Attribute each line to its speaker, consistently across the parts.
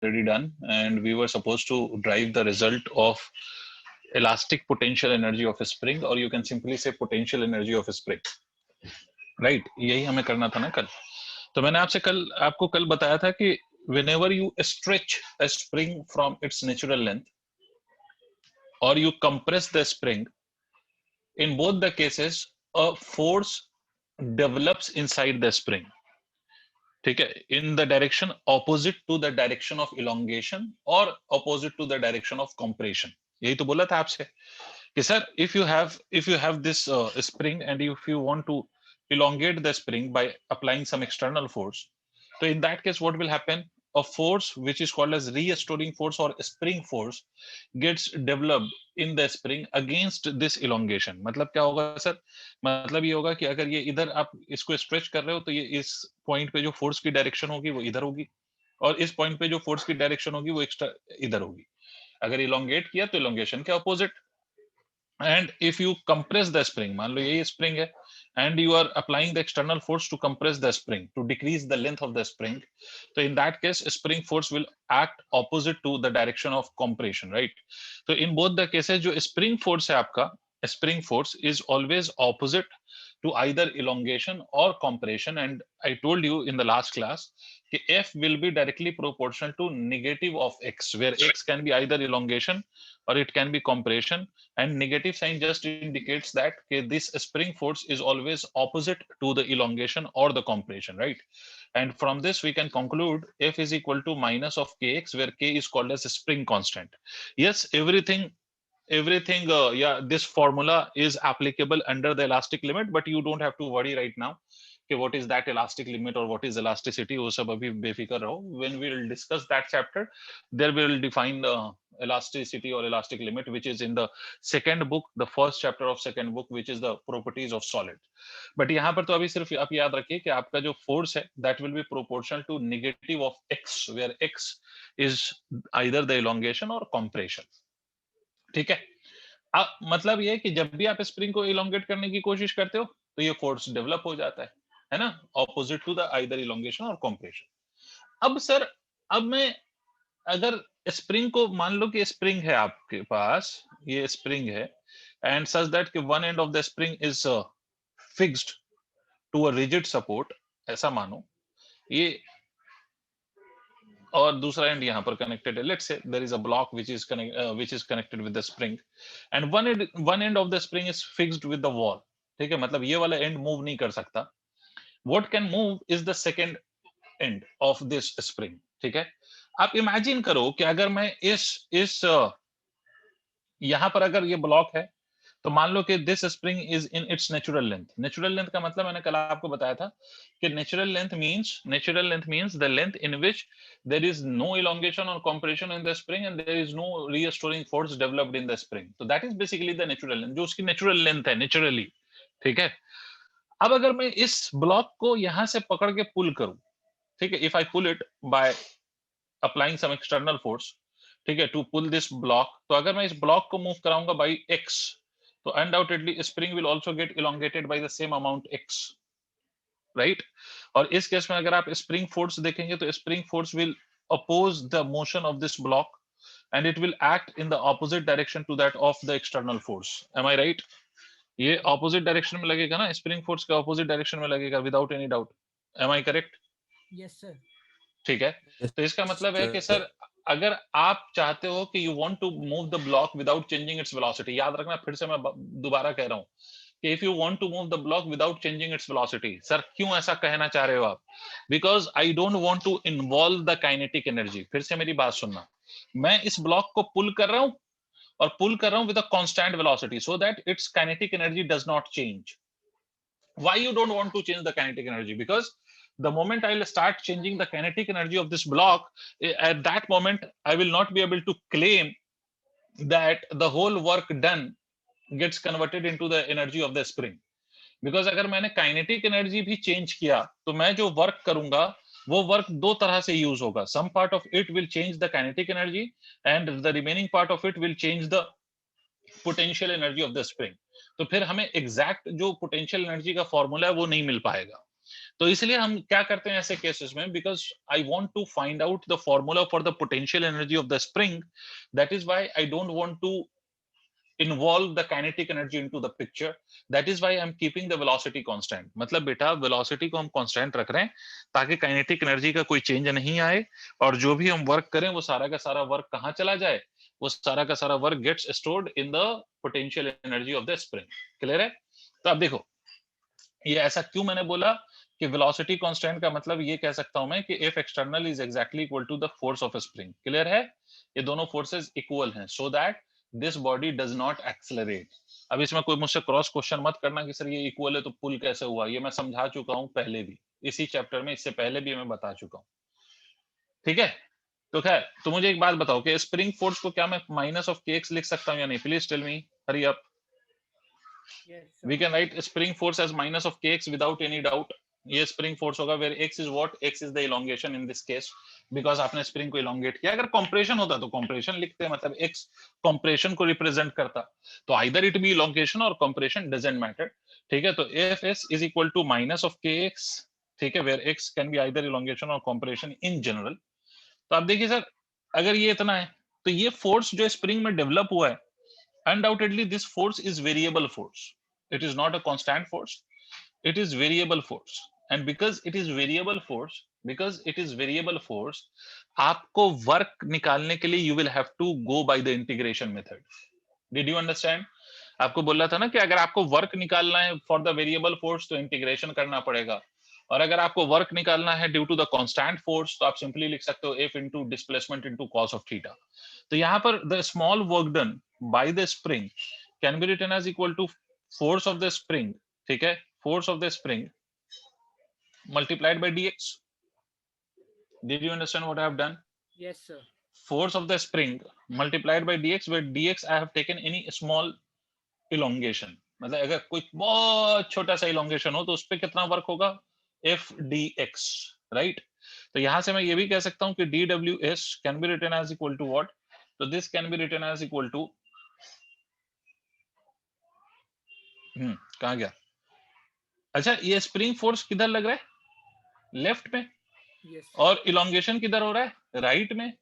Speaker 1: already done, and we were supposed to drive the result of elastic potential energy of a spring, or you can simply say potential energy of a spring, right? यही हमें करना था ना कल. तो मैंने आपको कल बताया था कि whenever you stretch a spring from its natural length or you compress the spring, in both the cases a force develops inside the spring. ठीक है, in the direction opposite to the direction of elongation or opposite to the direction of compression. यही तो बोला था आपसे कि sir if you have this spring and if you want to elongate the spring by applying some external force, so in that case what will happen, a force which is called as restoring force or spring force gets developed in the spring against this elongation. मतलब क्या होगा sir, मतलब ये होगा कि अगर ये इधर आप इसको स्ट्रेच कर रहे हो तो ये इस पॉइंट पे जो फोर्स की डायरेक्शन होगी वो इधर होगी, और इस पॉइंट पे जो फोर्स की डायरेक्शन होगी वो एक्स्ट्रा इधर होगी. अगर इलोंगेट किया तो इलोंगेशन के opposite. And if you compress the spring, मान लो ये spring है, and you are applying the external force to compress the spring, to decrease the length of the spring, so in that case spring force will act opposite to the direction of compression, right? So in both the cases जो spring force है आपका, spring force is always opposite to either elongation or compression. And I told you in the last class that F will be directly proportional to negative of X, where X can be either elongation or it can be compression, and negative sign just indicates that this spring force is always opposite to the elongation or the compression, right? And from this we can conclude F is equal to minus of Kx, where K is called as a spring constant. Yes, everything yeah, this formula is applicable under the elastic limit, but you don't have to worry right now कि what is that elastic limit or what is elasticity, वो सब अभी बेफिक्र रहो. When we will discuss that chapter, there we will define the elasticity or elastic limit, which is in the second book, the first chapter of second book, which is the properties of solid. But यहाँ पर तो अभी सिर्फ आप याद रखिए कि आपका जो force है that will be proportional to negative of x, where x is either the elongation or compression. ठीक है. मतलब ये है कि जब भी आप स्प्रिंग को इलोंगेट करने की कोशिश करते हो तो ये फोर्स डेवलप हो जाता है ना, opposite to the either elongation और कॉम्प्रेशन. अब सर, अब मैं अगर स्प्रिंग को मान लो कि स्प्रिंग है आपके पास, ये स्प्रिंग है, एंड सच दैट कि one end of the spring is fixed to a rigid support, ऐसा मानो ये, और दूसरा एंड यहाँ पर कनेक्टेड है. Let's say there is a block which is connected with the spring, and one end of the spring is fixed with the wall. ठीक है, मतलब ये वाला एंड मूव नहीं कर सकता. what can move is the second end of this spring. ठीक है, आप इमेजिन करो कि अगर मैं इस यहाँ पर अगर ये ब्लॉक है तो मान लो कि this spring is in its natural length. Natural length का मतलब मैंने कल आपको बताया था कि natural length means the length in which there is no elongation or compression in the spring and there is no restoring force developed in the spring. So that is basically the natural length, जो उसकी natural length है naturally. ठीक है, अब अगर मैं इस block को यहां से पकड़ के पुल करूं, ठीक है, if I pull it by applying some external force, ठीक है, टू पुल दिस ब्लॉक, तो अगर मैं इस ब्लॉक को मूव कराऊंगा बाई x, तो undoubtedly spring will also get elongated by the same amount x, right? और इस केस में अगर आप स्प्रिंग फोर्स देखेंगे तो spring force will oppose the motion of this block and it will act in the opposite direction to that of the external force. Am I right? ये opposite direction में लगेगा ना, spring force के opposite direction में लगेगा without any doubt. Am I correct?
Speaker 2: Yes sir.
Speaker 1: ठीक है, तो इसका मतलब है कि सर अगर आप चाहते हो कि you want to move the block without changing its velocity, याद रखना, फिर से मैं दोबारा कह रहा हूं कि if you want to move the block without changing its velocity, sir क्यों ऐसा कहना चाह रहे हो आप? Because I don't want to involve the kinetic energy. फिर से मेरी बात सुनना, मैं इस ब्लॉक को पुल कर रहा हूं और पुल कर रहा हूं with a constant velocity so that it's kinetic energy does not change. Why you don't want to change the kinetic energy? Because the moment I'll start changing the kinetic energy of this block, at that moment I will not be able to claim that the whole work done gets converted into the energy of the spring. Because अगर मैंने kinetic energy भी change किया तो मैं जो work करूंगा वो work दो तरह से use होगा. Some part of it will change the kinetic energy and the remaining part of it will change the potential energy of the spring. तो फिर हमें एग्जैक्ट जो पोटेंशियल एनर्जी का फॉर्मूला है वो नहीं मिल पाएगा. तो इसलिए हम क्या करते हैं ऐसे केसेस में, because I want to find out the formula for the potential energy of the spring, that is why I don't want to involve the kinetic energy into the picture. That is why I'm keeping the velocity constant. मतलब बेटा velocity को हम constant रख रहे हैं ताकि kinetic energy का कोई change नहीं आए, और जो भी हम work करें वो सारा का सारा work कहाँ चला जाए, वो सारा का सारा work gets stored in the potential energy of the spring. Clear है? तो अब देखो ये ऐसा क्यों मैंने बोला कि velocity constant का मतलब ये कह सकता हूं मैं कि F external is exactly equal to the force of a spring. Clear है? ये दोनों forces equal हैं, so that this body does not accelerate. अब इसमें कोई मुझसे क्रॉस क्वेश्चन मत करना कि सर ये इक्वल है तो पुल कैसे हुआ, ये मैं समझा चुका हूं पहले भी, इसी चैप्टर में, इससे पहले भी मैं बता चुका हूं, ठीक है? तो खैर, तो मुझे एक बात बताओ कि स्प्रिंग फोर्स को क्या मैं माइनस ऑफ kx लिख सकता हूं या नहीं? Please tell me, hurry up. We can write spring force as minus of kx without any doubt. ये स्प्रिंग फोर्स होगा, where x is what? X is the elongation in this case, because आपने spring को elongate किया. अगर compression होता तो compression लिखते हैं, मतलब x कंप्रेशन को रिप्रेजेंट करता, तो आइदर इट बी इलोंगेशन और कंप्रेशन, डजंट मैटर, ठीक है? तो Fs is equal to minus of kx, ठीक है, where x can be either elongation और कंप्रेशन इन जनरल. तो आप देखिए सर, अगर ये इतना है तो ये फोर्स जो स्प्रिंग में डेवलप हुआ है, undoubtedly this force is variable force. It is not a constant force, it is variable force. And because it is variable force, आपको वर्क निकालने के लिए you will have to go by the integration method. Did you understand? आपको बोला था ना कि अगर आपको वर्क निकालना है फॉर द वेरिएबल फोर्स तो इंटीग्रेशन करना पड़ेगा, और अगर आपको वर्क निकालना है due to the constant force तो आप सिंपली लिख सकते हो F into displacement into cos of theta. तो यहाँ पर the small work done by the spring can be written as equal to force of the spring, ठीक है, force of the spring multiplied by dx. Did you understand what I have done?
Speaker 2: Yes, sir.
Speaker 1: Force of the spring multiplied by dx, where dx I have taken any small elongation. मतलब अगर कोई बहुत छोटा सा elongation हो तो उस पर कितना वर्क होगा? F dx, right? तो यहां से मैं ये भी कह सकता हूं कि dws can be written as equal to what? तो this can be written as equal to कहां गया? अच्छा, ये स्प्रिंग फोर्स किधर लग रहा है? लेफ्ट में.
Speaker 2: Yes.
Speaker 1: और इलोंगेशन किधर हो रहा है? राइट में.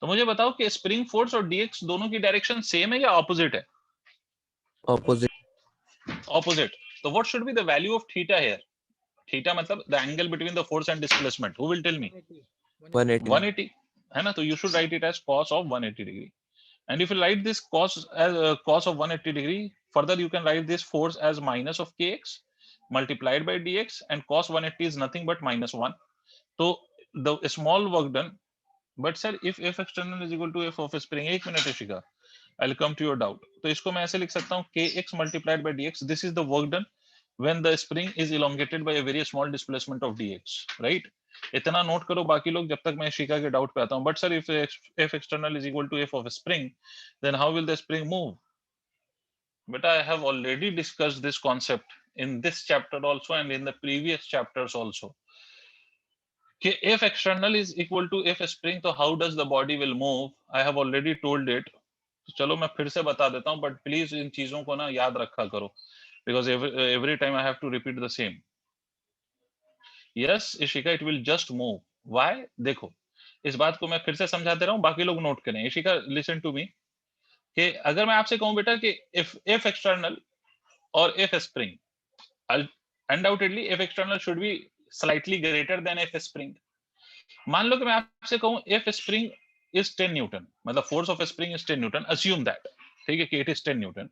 Speaker 1: तो मुझे बताओ कि स्प्रिंग फोर्स और dx दोनों की डायरेक्शन सेम है या ऑपोजिट है?
Speaker 3: Opposite.
Speaker 1: Opposite. So what should be the value of theta here? Theta मतलब the angle between the force and displacement. Who will tell me?
Speaker 2: 180.
Speaker 1: 180 है ना? तो you should write it as cos of 180 degree. And if you write this cos as cos of 180 degree, further you can write this force as minus of kx multiplied by dx, and cos 180 is nothing but minus 1. So the small work done. But sir, if F external is equal to F of spring, एक minute Rishika, I'll come to your doubt. तो इसको मैं ऐसे लिख सकता हूँ kx multiplied by dx. This is the work done when the spring is elongated by a very small displacement of dx, right? इतना note करो बाकी लोग, जब तक मैं शिका के डाउट पे आता हूँ. But sir, if F external is equal to F of a spring, then how will the spring move? But I have already discussed this concept in this chapter also and in the previous chapters also. कि F external is equal to F spring, तो how does the body will move? I have already told it. तो चलो मैं फिर से बता देता हूँ, but please इन चीजों को ना याद रखा करो, because every time I have to repeat the same. Yes, Ishika, it will just move. Why? देखो, इस बात को मैं फिर से समझा दे रहा हूँ, बाकी लोग नोट करें. Ishika, listen to me. कि अगर मैं आपसे कहूँ बेटा कि if F external और F spring, undoubtedly F external should be slightly greater than F spring. मान लो कि मैं आपसे कहूँ F spring is 10 न्यूटन, मतलब force of spring is 10 Newton, assume that, ठीक है, कि इट इज 10 न्यूटन.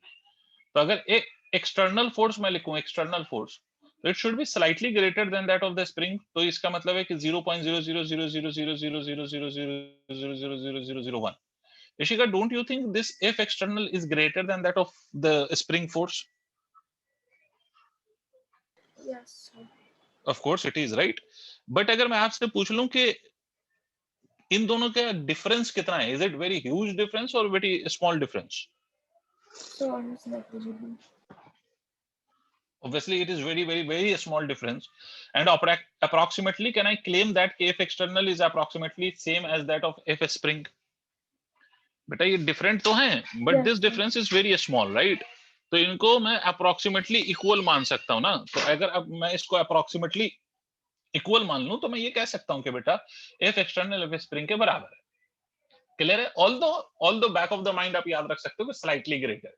Speaker 1: तो अगर एक एक्सटर्नल फोर्स मैं लिखूं, एक्सटर्नल फोर्स, तो it should be slightly greater than that of the spring. तो इसका मतलब है कि 0.000000000000001. Ishika, don't you think this F external is greater than that of the spring force?
Speaker 4: Yes, sir.
Speaker 1: Of course it is, right? But अगर मैं आपसे पूछ लूं कि इन दोनों का डिफरेंस कितना है, is it very huge difference और very small difference?
Speaker 4: So almost negligible.
Speaker 1: Obviously it is very small difference. And approximately can I claim that F external is approximately same as that of F spring? बेटा ये different तो हैं, but this difference is very small, right? तो इनको मैं approximately equal मान सकता हूं ना. तो अगर अब मैं इसको approximately इक्वल मान लूं तो मैं ये कह सकता हूं कि बेटा एफ एक्सटर्नल एफ स्प्रिंग के बराबर है। क्लियर है? Although back of the mind आप याद रख सकते हो कि स्लाइटली ग्रेटर,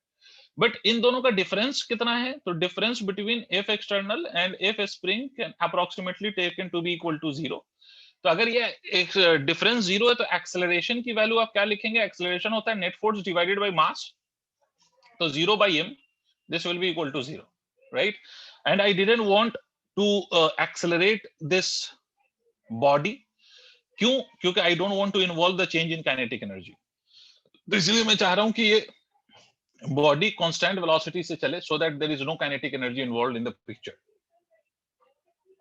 Speaker 1: बट इन दोनों का डिफरेंस कितना है? तो difference between F external and F spring can approximately taken to be equal to 0। तो अगर ये एक डिफरेंस 0 है तो एक्सेलरेशन की वैल्यू आप क्या लिखेंगे? एक्सेलरेशन होता है net force divided by mass, तो 0 by m, this will be equal to 0, right? And I didn't want to accelerate this body, क्यों? क्योंकि I don't want to involve the change in kinetic energy, तो इसलिए मैं चाह रहा हूं कि ये बॉडी कांस्टेंट वेलोसिटी से चले, so that there is no kinetic energy involved in the picture.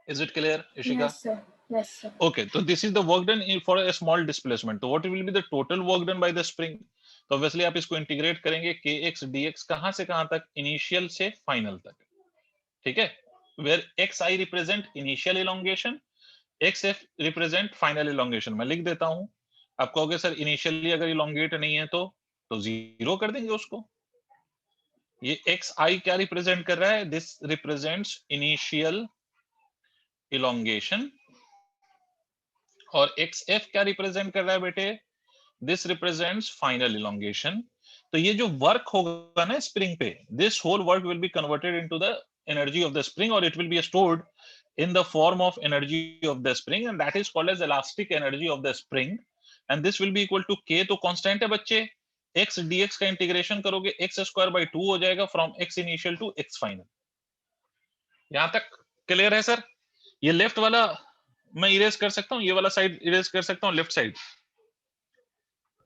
Speaker 1: Is it clear, Ishika?
Speaker 4: Yes, sir. Yes, sir.
Speaker 1: Okay, so this is the work done for a small displacement. So what will be the total work done by the spring? तो obviously आप इसको integrate करेंगे kx dx कहां से कहां तक? Initial से final तक, ठीक है? Where xi represent initial elongation, xf represent final elongation. मैं लिख देता हूं, आप कहोगे सर इनिशियली अगर इलोंगेट नहीं है तो जीरो कर देंगे उसको। ये xi क्या रिप्रेजेंट कर रहा है? दिस रिप्रेजेंट्स इनिशियल इलोंगेशन, और xf क्या रिप्रेजेंट कर रहा है बेटे? This represents final elongation. तो ये जो वर्क होगा ना स्प्रिंग पे, this whole work will be converted into the energy of the spring, और it will be stored in the form of energy of the spring, and that is called as elastic energy of the spring, and this will be equal to k। तो constant है बच्चे, x dx का integration करोगे x square by 2 हो जाएगा from x initial to x final. यहां तक clear है सर? ये लेफ्ट वाला मैं इरेज कर सकता हूं, ये वाला साइड इरेज कर सकता हूं, लेफ्ट साइड।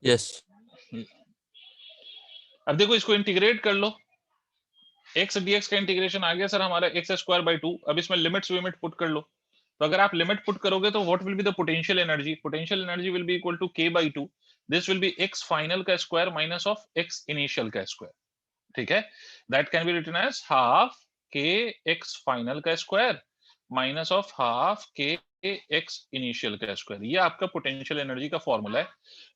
Speaker 3: Yes.
Speaker 1: अब देखो इसको इंटीग्रेट कर लो, x dx का इंटीग्रेशन आ गया सर हमारा x स्क्वायर बाय 2। अब इसमें लिमिट्स विमिट पुट कर लो, तो अगर आप लिमिट पुट करोगे तो what will be the potential energy? Potential energy will be equal to k by 2, this will be x final का square minus of x initial का स्क्वायर, ठीक है? That can be written as half k x final का square minus of half k x initial का square. ये आपका potential energy का formula है,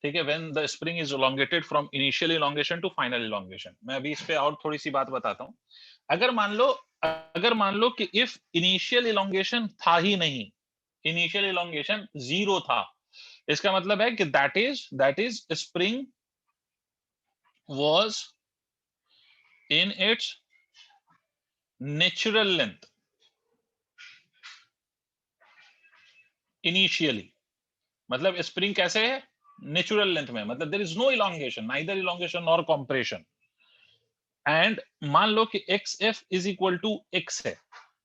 Speaker 1: ठीक है? When the spring is elongated from initial elongation to final elongation। मैं अभी इस पे और थोड़ी सी बात बताता हूं। अगर मान लो कि इफ इनिशियल elongation था ही नहीं, इनिशियल elongation 0 था, इसका मतलब है कि that is spring was in its natural length initially. मतलब स्प्रिंग कैसे है? नेचुरल लेंथ में, मतलब there is no elongation, neither elongation nor compression. And मान लो कि xf is equal to x है,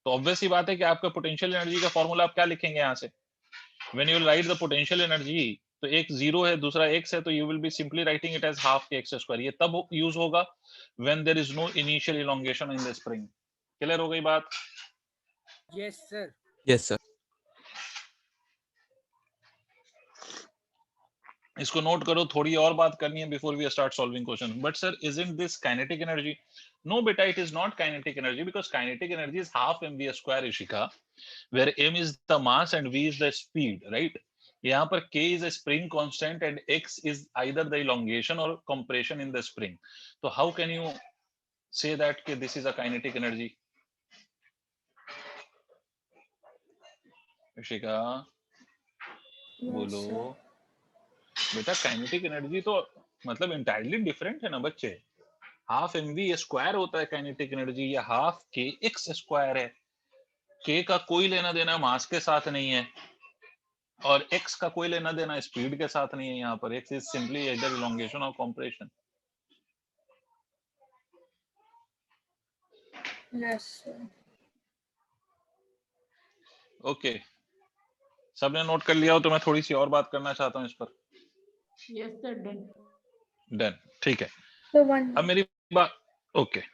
Speaker 1: तो ऑब्वियस सी बात है कि आपका पोटेंशियल एनर्जी का फॉर्मूला आप क्या लिखेंगे यहां से? When you write the potential energy, तो एक 0 है दूसरा x है, तो you will be simply writing it as half k x square. ये तब यूज होगा when there is no initial elongation in the spring. Clear हो गई बात?
Speaker 2: Yes, sir.
Speaker 3: Yes, sir.
Speaker 1: इसको नोट करो, थोड़ी और बात करनी है before we start solving question. But sir isn't this kinetic energy? No बेटा, it is not kinetic energy, because kinetic energy is half mv square Ishika, where m is the mass and v is the speed, right? यहाँ पर k is a spring constant and x is either the elongation or compression in the spring. So how can you say that this is a kinetic energy? Ishika
Speaker 4: Yes,
Speaker 1: बोलो
Speaker 4: sir.
Speaker 1: बेटा, kinetic energy तो मतलब entirely different है ना बच्चे। Half mv square होता है kinetic energy, या हाफ k x स्क्वायर है। k का कोई लेना देना मास के साथ नहीं है, और x का कोई लेना देना स्पीड के साथ नहीं है। यहाँ पर x is simply either elongation or compression.
Speaker 4: Yes, sir.
Speaker 1: Okay, सबने नोट कर लिया हो तो मैं थोड़ी सी और बात करना चाहता हूँ इस पर।
Speaker 5: Yes, sir. Done.
Speaker 1: डन, ठीक है।
Speaker 4: So one.
Speaker 1: अब मेरी बात, okay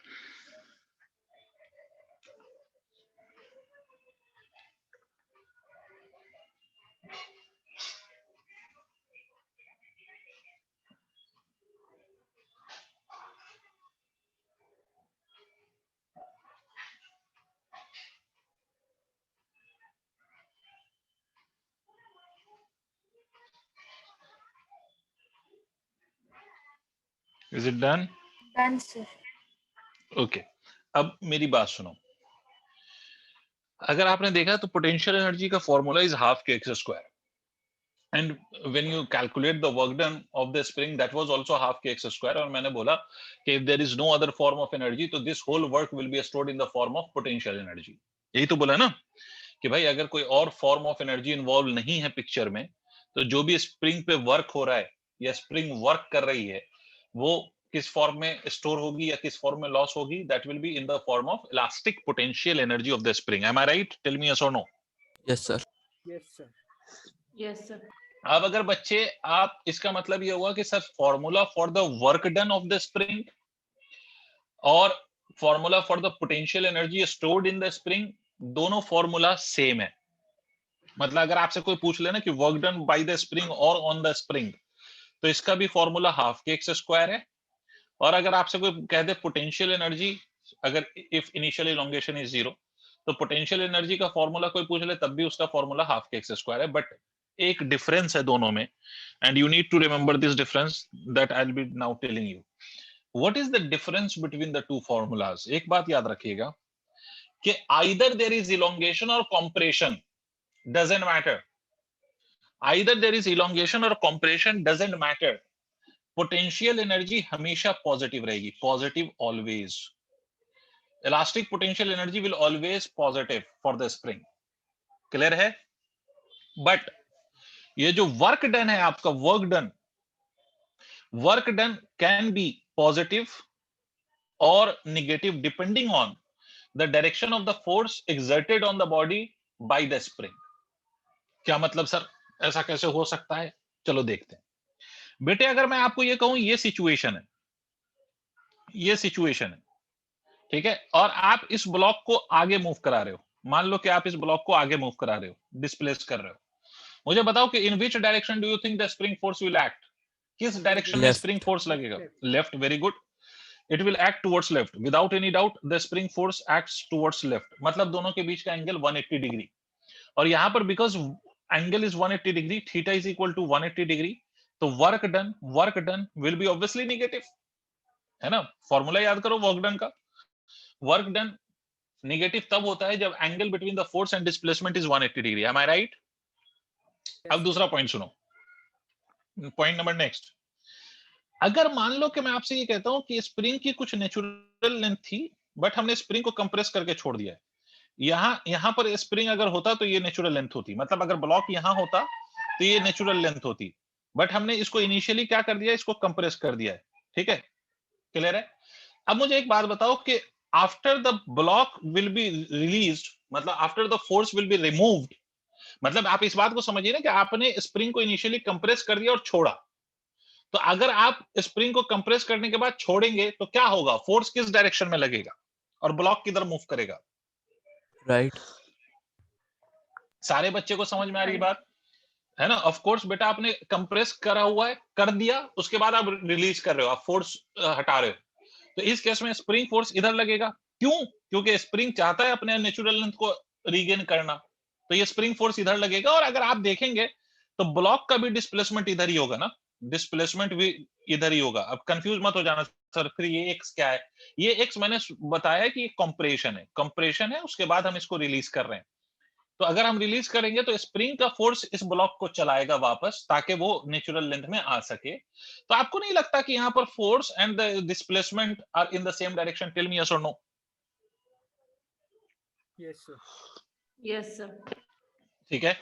Speaker 1: is it done?
Speaker 4: Done, sir.
Speaker 1: Okay, अब मेरी बात सुनो। अगर आपने देखा तो पोटेंशियल एनर्जी का फॉर्मूला इज हाफ के x square, and when you calculate the work done of the spring, that was also half kx square. और मैंने बोला कि if there is no other form of energy, तो this whole work will be stored in the form of potential energy. यही तो बोला ना कि भाई अगर कोई और फॉर्म ऑफ एनर्जी इन्वॉल्व नहीं है पिक्चर में, तो जो भी स्प्रिंग पे वर्क हो रहा है या स्प्रिंग वर्क कर रही है वो किस फॉर्म में स्टोर होगी या किस फॉर्म में लॉस होगी, that will be in the form of elastic potential energy of the spring. Am I right? Tell me yes और no.
Speaker 3: Yes, sir.
Speaker 2: Yes, sir.
Speaker 5: Yes, sir.
Speaker 1: अब अगर बच्चे आप इसका मतलब ये हुआ कि sir formula for the work done of the spring और formula for the potential energy stored in the spring दोनों फॉर्मूला सेम है. मतलब अगर आपसे कोई पूछ लेना कि work done by the spring और ऑन द स्प्रिंग, तो इसका भी फॉर्मूला हाफ के एक्स स्क्वायर है. और अगर आपसे कोई कह दे पोटेंशियल एनर्जी, अगर इफ इनिशियल इलोंगेशन इज 0, तो पोटेंशियल एनर्जी का फॉर्मूला कोई पूछ ले तब भी उसका फॉर्मूला हाफ के एक्स स्क्वायर है. बट एक डिफरेंस है दोनों में, and you need to remember this difference that I will be now telling you. What is the difference between the two formulas? एक बात याद रखिएगा कि आइदर देयर इज इलोंगेशन और compression, doesn't matter. Either there is elongation or compression, doesn't matter. Potential energy हमेशा positive रहेगी, positive always. Elastic potential energy will always positive for the spring. Clear है? But ये जो work done है आपका, work done can be positive और negative depending on the direction of the force exerted on the body by the spring. क्या मतलब sir, ऐसा कैसे हो सकता है? चलो देखते हैं. बेटे अगर मैं आपको ये कहूं ये सिचुएशन है, ठीक है, और आप इस ब्लॉक को आगे मूव करा रहे हो, मान लो कि आप इस ब्लॉक को आगे मूव करा रहे हो, डिस्प्लेस कर रहे हो. मुझे बताओ कि in which direction do you think the spring force will act? किस डायरेक्शन में
Speaker 3: Left.
Speaker 1: स्प्रिंग फोर्स लगेगा? Left. Very good. It will act towards left without any doubt. The spring force acts towards left, मतलब दोनों के बीच का angle 180 degree. और यहां पर because angle is 180 degree, theta is equal to 180 degree, तो work done will be obviously negative, है ना? फॉर्मूला याद करो वर्क डन का. वर्क डन नेगेटिव तब होता है जब angle between the force and displacement is 180 degree. Am I right? अब दूसरा पॉइंट सुनो, पॉइंट नंबर नेक्स्ट. अगर मान लो कि मैं आपसे ये कहता हूं कि स्प्रिंग की कुछ नेचुरल लेंथ थी, बट हमने स्प्रिंग को कंप्रेस करके छोड़ दिया है. यहां पर स्प्रिंग अगर होता तो ये नेचुरल लेंथ होती, मतलब अगर ब्लॉक यहां होता तो ये नेचुरल लेंथ होती, बट हमने इसको इनिशियली क्या कर दिया, इसको कंप्रेस कर दिया है. ठीक है, क्लियर है? अब मुझे एक बात बताओ कि after the block will be released, मतलब after the force will be removed, मतलब आप इस बात को समझिए ना कि आपने स्प्रिंग को इनिशियली कंप्रेस कर दिया और छोड़ा. तो अगर आप स्प्रिंग को कंप्रेस करने के बाद छोड़ेंगे तो क्या होगा? फोर्स किस डायरेक्शन में लगेगा और ब्लॉक किधर मूव करेगा?
Speaker 3: Right.
Speaker 1: सारे बच्चे को समझ में आ रही बात है ना? ऑफ कोर्स बेटा, आपने कंप्रेस करा हुआ है, कर दिया, उसके बाद आप रिलीज कर रहे हो, आप फोर्स हटा रहे हो, तो इस केस में स्प्रिंग फोर्स इधर लगेगा. क्यों? क्योंकि स्प्रिंग चाहता है अपने नेचुरल लेंथ को रीगेन करना, तो ये स्प्रिंग फोर्स इधर लगेगा. और अगर आप देखेंगे तो ब्लॉक का भी डिस्प्लेसमेंट इधर ही होगा ना, डिस्प्लेसमेंट भी इधर ही होगा. अब कंफ्यूज मत हो जाना सर फिर ये एक्स क्या है. ये एक्स मैंने बताया कि ये कंप्रेशन है, उसके बाद हम इसको रिलीज कर रहे हैं. तो अगर हम रिलीज करेंगे तो स्प्रिंग का फोर्स इस ब्लॉक को चलाएगा वापस, ताकि वो नेचुरल लेंथ में आ सके. तो आपको नहीं लगता कि यहाँ पर force and the displacement are in the same direction? Tell me yes और no.
Speaker 2: Yes, sir.
Speaker 5: Yes, sir.
Speaker 1: ठीक है,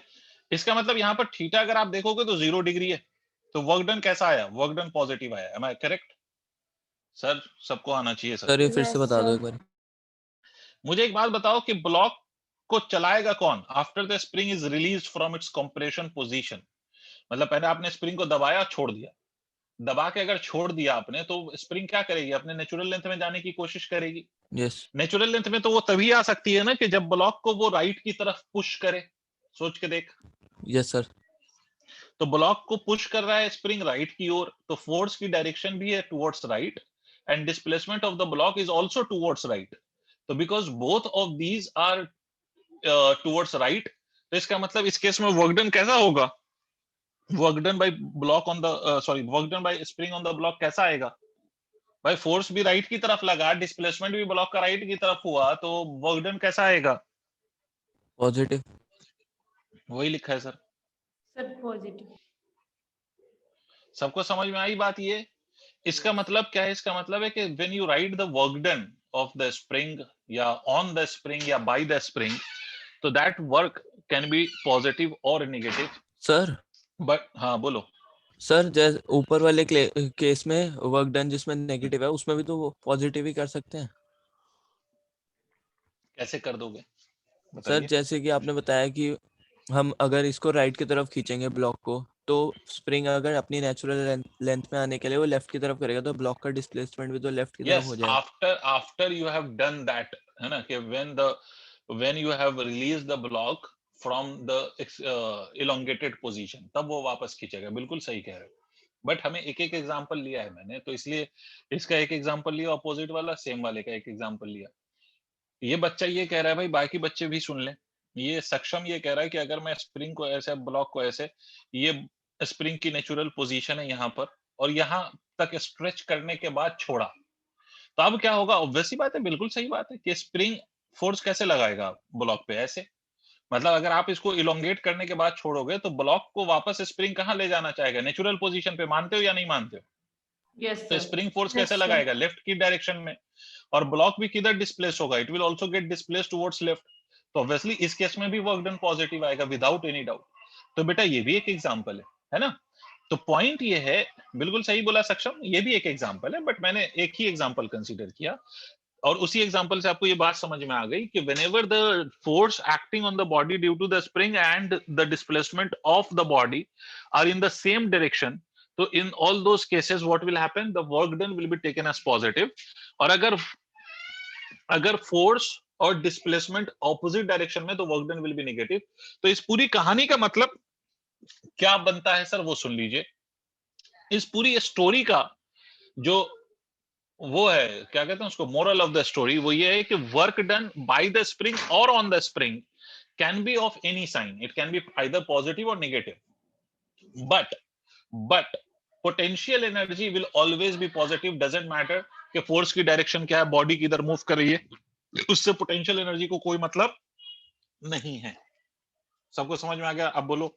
Speaker 1: इसका मतलब यहाँ पर थीटा अगर आप देखोगे तो 0 डिग्री है, तो वर्क डन कैसा आया? वर्क डन पॉजिटिव आया. Am I correct? सर सबको आना चाहिए सर.
Speaker 3: Sir, ये फिर से
Speaker 4: Yes,
Speaker 3: बता दो
Speaker 4: sir.
Speaker 3: एक बार.
Speaker 1: मुझे एक बात बताओ कि ब्लॉक को चलाएगा कौन after the spring is released from its compression position? मतलब पहले आपने स्प्रिंग को दबाया, छोड़ दिया, दबा के अगर छोड़ दिया आपने, तो स्प्रिंग क्या करेगी? अपने नेचुरल लेंथ में जाने की कोशिश करेगी.
Speaker 3: Yes.
Speaker 1: नेचुरल लेंथ में तो वो तभी आ सकती है ना कि जब ब्लॉक को वो राइट की तरफ पुश करे. सोच के देख,
Speaker 3: Yes, sir.
Speaker 1: तो ब्लॉक को पुश कर रहा है स्प्रिंग राइट की ओर, तो फोर्स की डायरेक्शन भी है towards right, and displacement of the block is also towards right. तो because both of these are towards right, तो इसका मतलब इस केस में वर्क डन कैसा होगा? Work done bye block on the work done by spring on the block कैसा आएगा? भाई फोर्स भी राइट की तरफ लगा, डिस्प्लेसमेंट भी ब्लॉक का राइट की तरफ हुआ, तो वर्क डन कैसा आएगा?
Speaker 3: पॉजिटिव।
Speaker 1: वही लिखा है सर।
Speaker 5: Sir positive.
Speaker 1: सबको समझ में आई बात ये? इसका मतलब क्या है? इसका मतलब है कि when you write the work done of the spring या ऑन द स्प्रिंग या बाय द स्प्रिंग, तो that work can be positive और नेगेटिव।
Speaker 3: सर
Speaker 1: बट हाँ बोलो।
Speaker 3: सर जैसे ऊपर वाले केस में वर्क डन जिसमें नेगेटिव है उसमें भी तो वो पॉजिटिव ही कर सकते हैं।
Speaker 1: कैसे कर दोगे
Speaker 3: सर
Speaker 1: बताइए?
Speaker 3: जैसे कि आपने बताया कि हम अगर इसको राइट की तरफ खींचेंगे ब्लॉक को, तो स्प्रिंग अगर अपनी नेचुरल लेंथ में आने के लिए वो लेफ्ट की तरफ करेगा, तो ब्लॉक का डिस्प्लेसमेंट भी तो लेफ्ट की तरफ
Speaker 1: यस,
Speaker 3: हो जाएगा।
Speaker 1: After you have done that, है ना, कि when you have release the block from the elongated position, तब वो वापस खींचेगा। बिल्कुल सही कह रहे हो। बट हमें एक एक एग्जांपल लिया है मैंने, तो इसलिए इसका एक एग्जांपल लिया, अपोजिट वाला सेम वाले का एक एग्जांपल लिया। ये बच्चा ये कह रहा है भाई, बाकी बच्चे भी सुन लें। ये सक्षम ये कह रहा है कि अगर मैं स्प्रिंग को ऐसे, ब्लॉक को ऐसे, ये स्प्रिंग की नेचुरल पोजीशन है यहाँ पर, और यहाँ तक स्ट्रेच करने के बाद छोड़ा, तो अब क्या होगा? ऑब्वियस सी बात है, बिल्कुल सही बात है कि स्प्रिंग फोर्स कैसे लगाएगा ब्लॉक पे? ऐसे। मतलब अगर आप इसको इलोंगेट करने के बाद छोड़ोगे, तो ब्लॉक को वापस स्प्रिंग कहाँ ले जाना चाहेगा? नेचुरल पोजीशन पे। मानते हो या नहीं मानते हो?
Speaker 5: यस
Speaker 1: तो
Speaker 5: सर।
Speaker 1: स्प्रिंग फोर्स
Speaker 5: यस
Speaker 1: कैसे
Speaker 5: सर।
Speaker 1: लगाएगा? लेफ्ट की डायरेक्शन में। और ब्लॉक भी किधर डिस्प्लेस होगा? It will also get displace towards left. तो ऑब्वियसली इस केस में भी वर्क डन पॉजिटिव आएगा, विदाउट एनी डाउट। तो बेटा ये भी एक एग्जांपल है ना? तो पॉइंट ये है, बिल्कुल सही बोला सक्षम, ये भी एक एग्जांपल है, बट मैंने एक ही एग्जांपल कंसीडर किया, और उसी एग्जांपल से आपको ये बात समझ में आ गई कि whenever the force acting on the body due to the spring and the displacement of the body are in the same direction, तो in all those cases what will happen? The work done will be taken as positive. और अगर force और displacement opposite direction में, तो work done will B negative. तो इस पूरी कहानी का मतलब क्या बनता है सर, वो सुन लीजिए। इस पूरी स्टोरी का जो वो है, क्या कहते हैं उसको, मोरल ऑफ द स्टोरी, वो ये है कि work done by the spring और on the spring can be of any sign. It can be either positive और negative, but potential energy will always be positive. Doesn't matter कि force की direction क्या है, बॉडी किधर move कर रही है, उससे पोटेंशियल एनर्जी को कोई मतलब नहीं है। सबको समझ में आ गया? अब बोलो।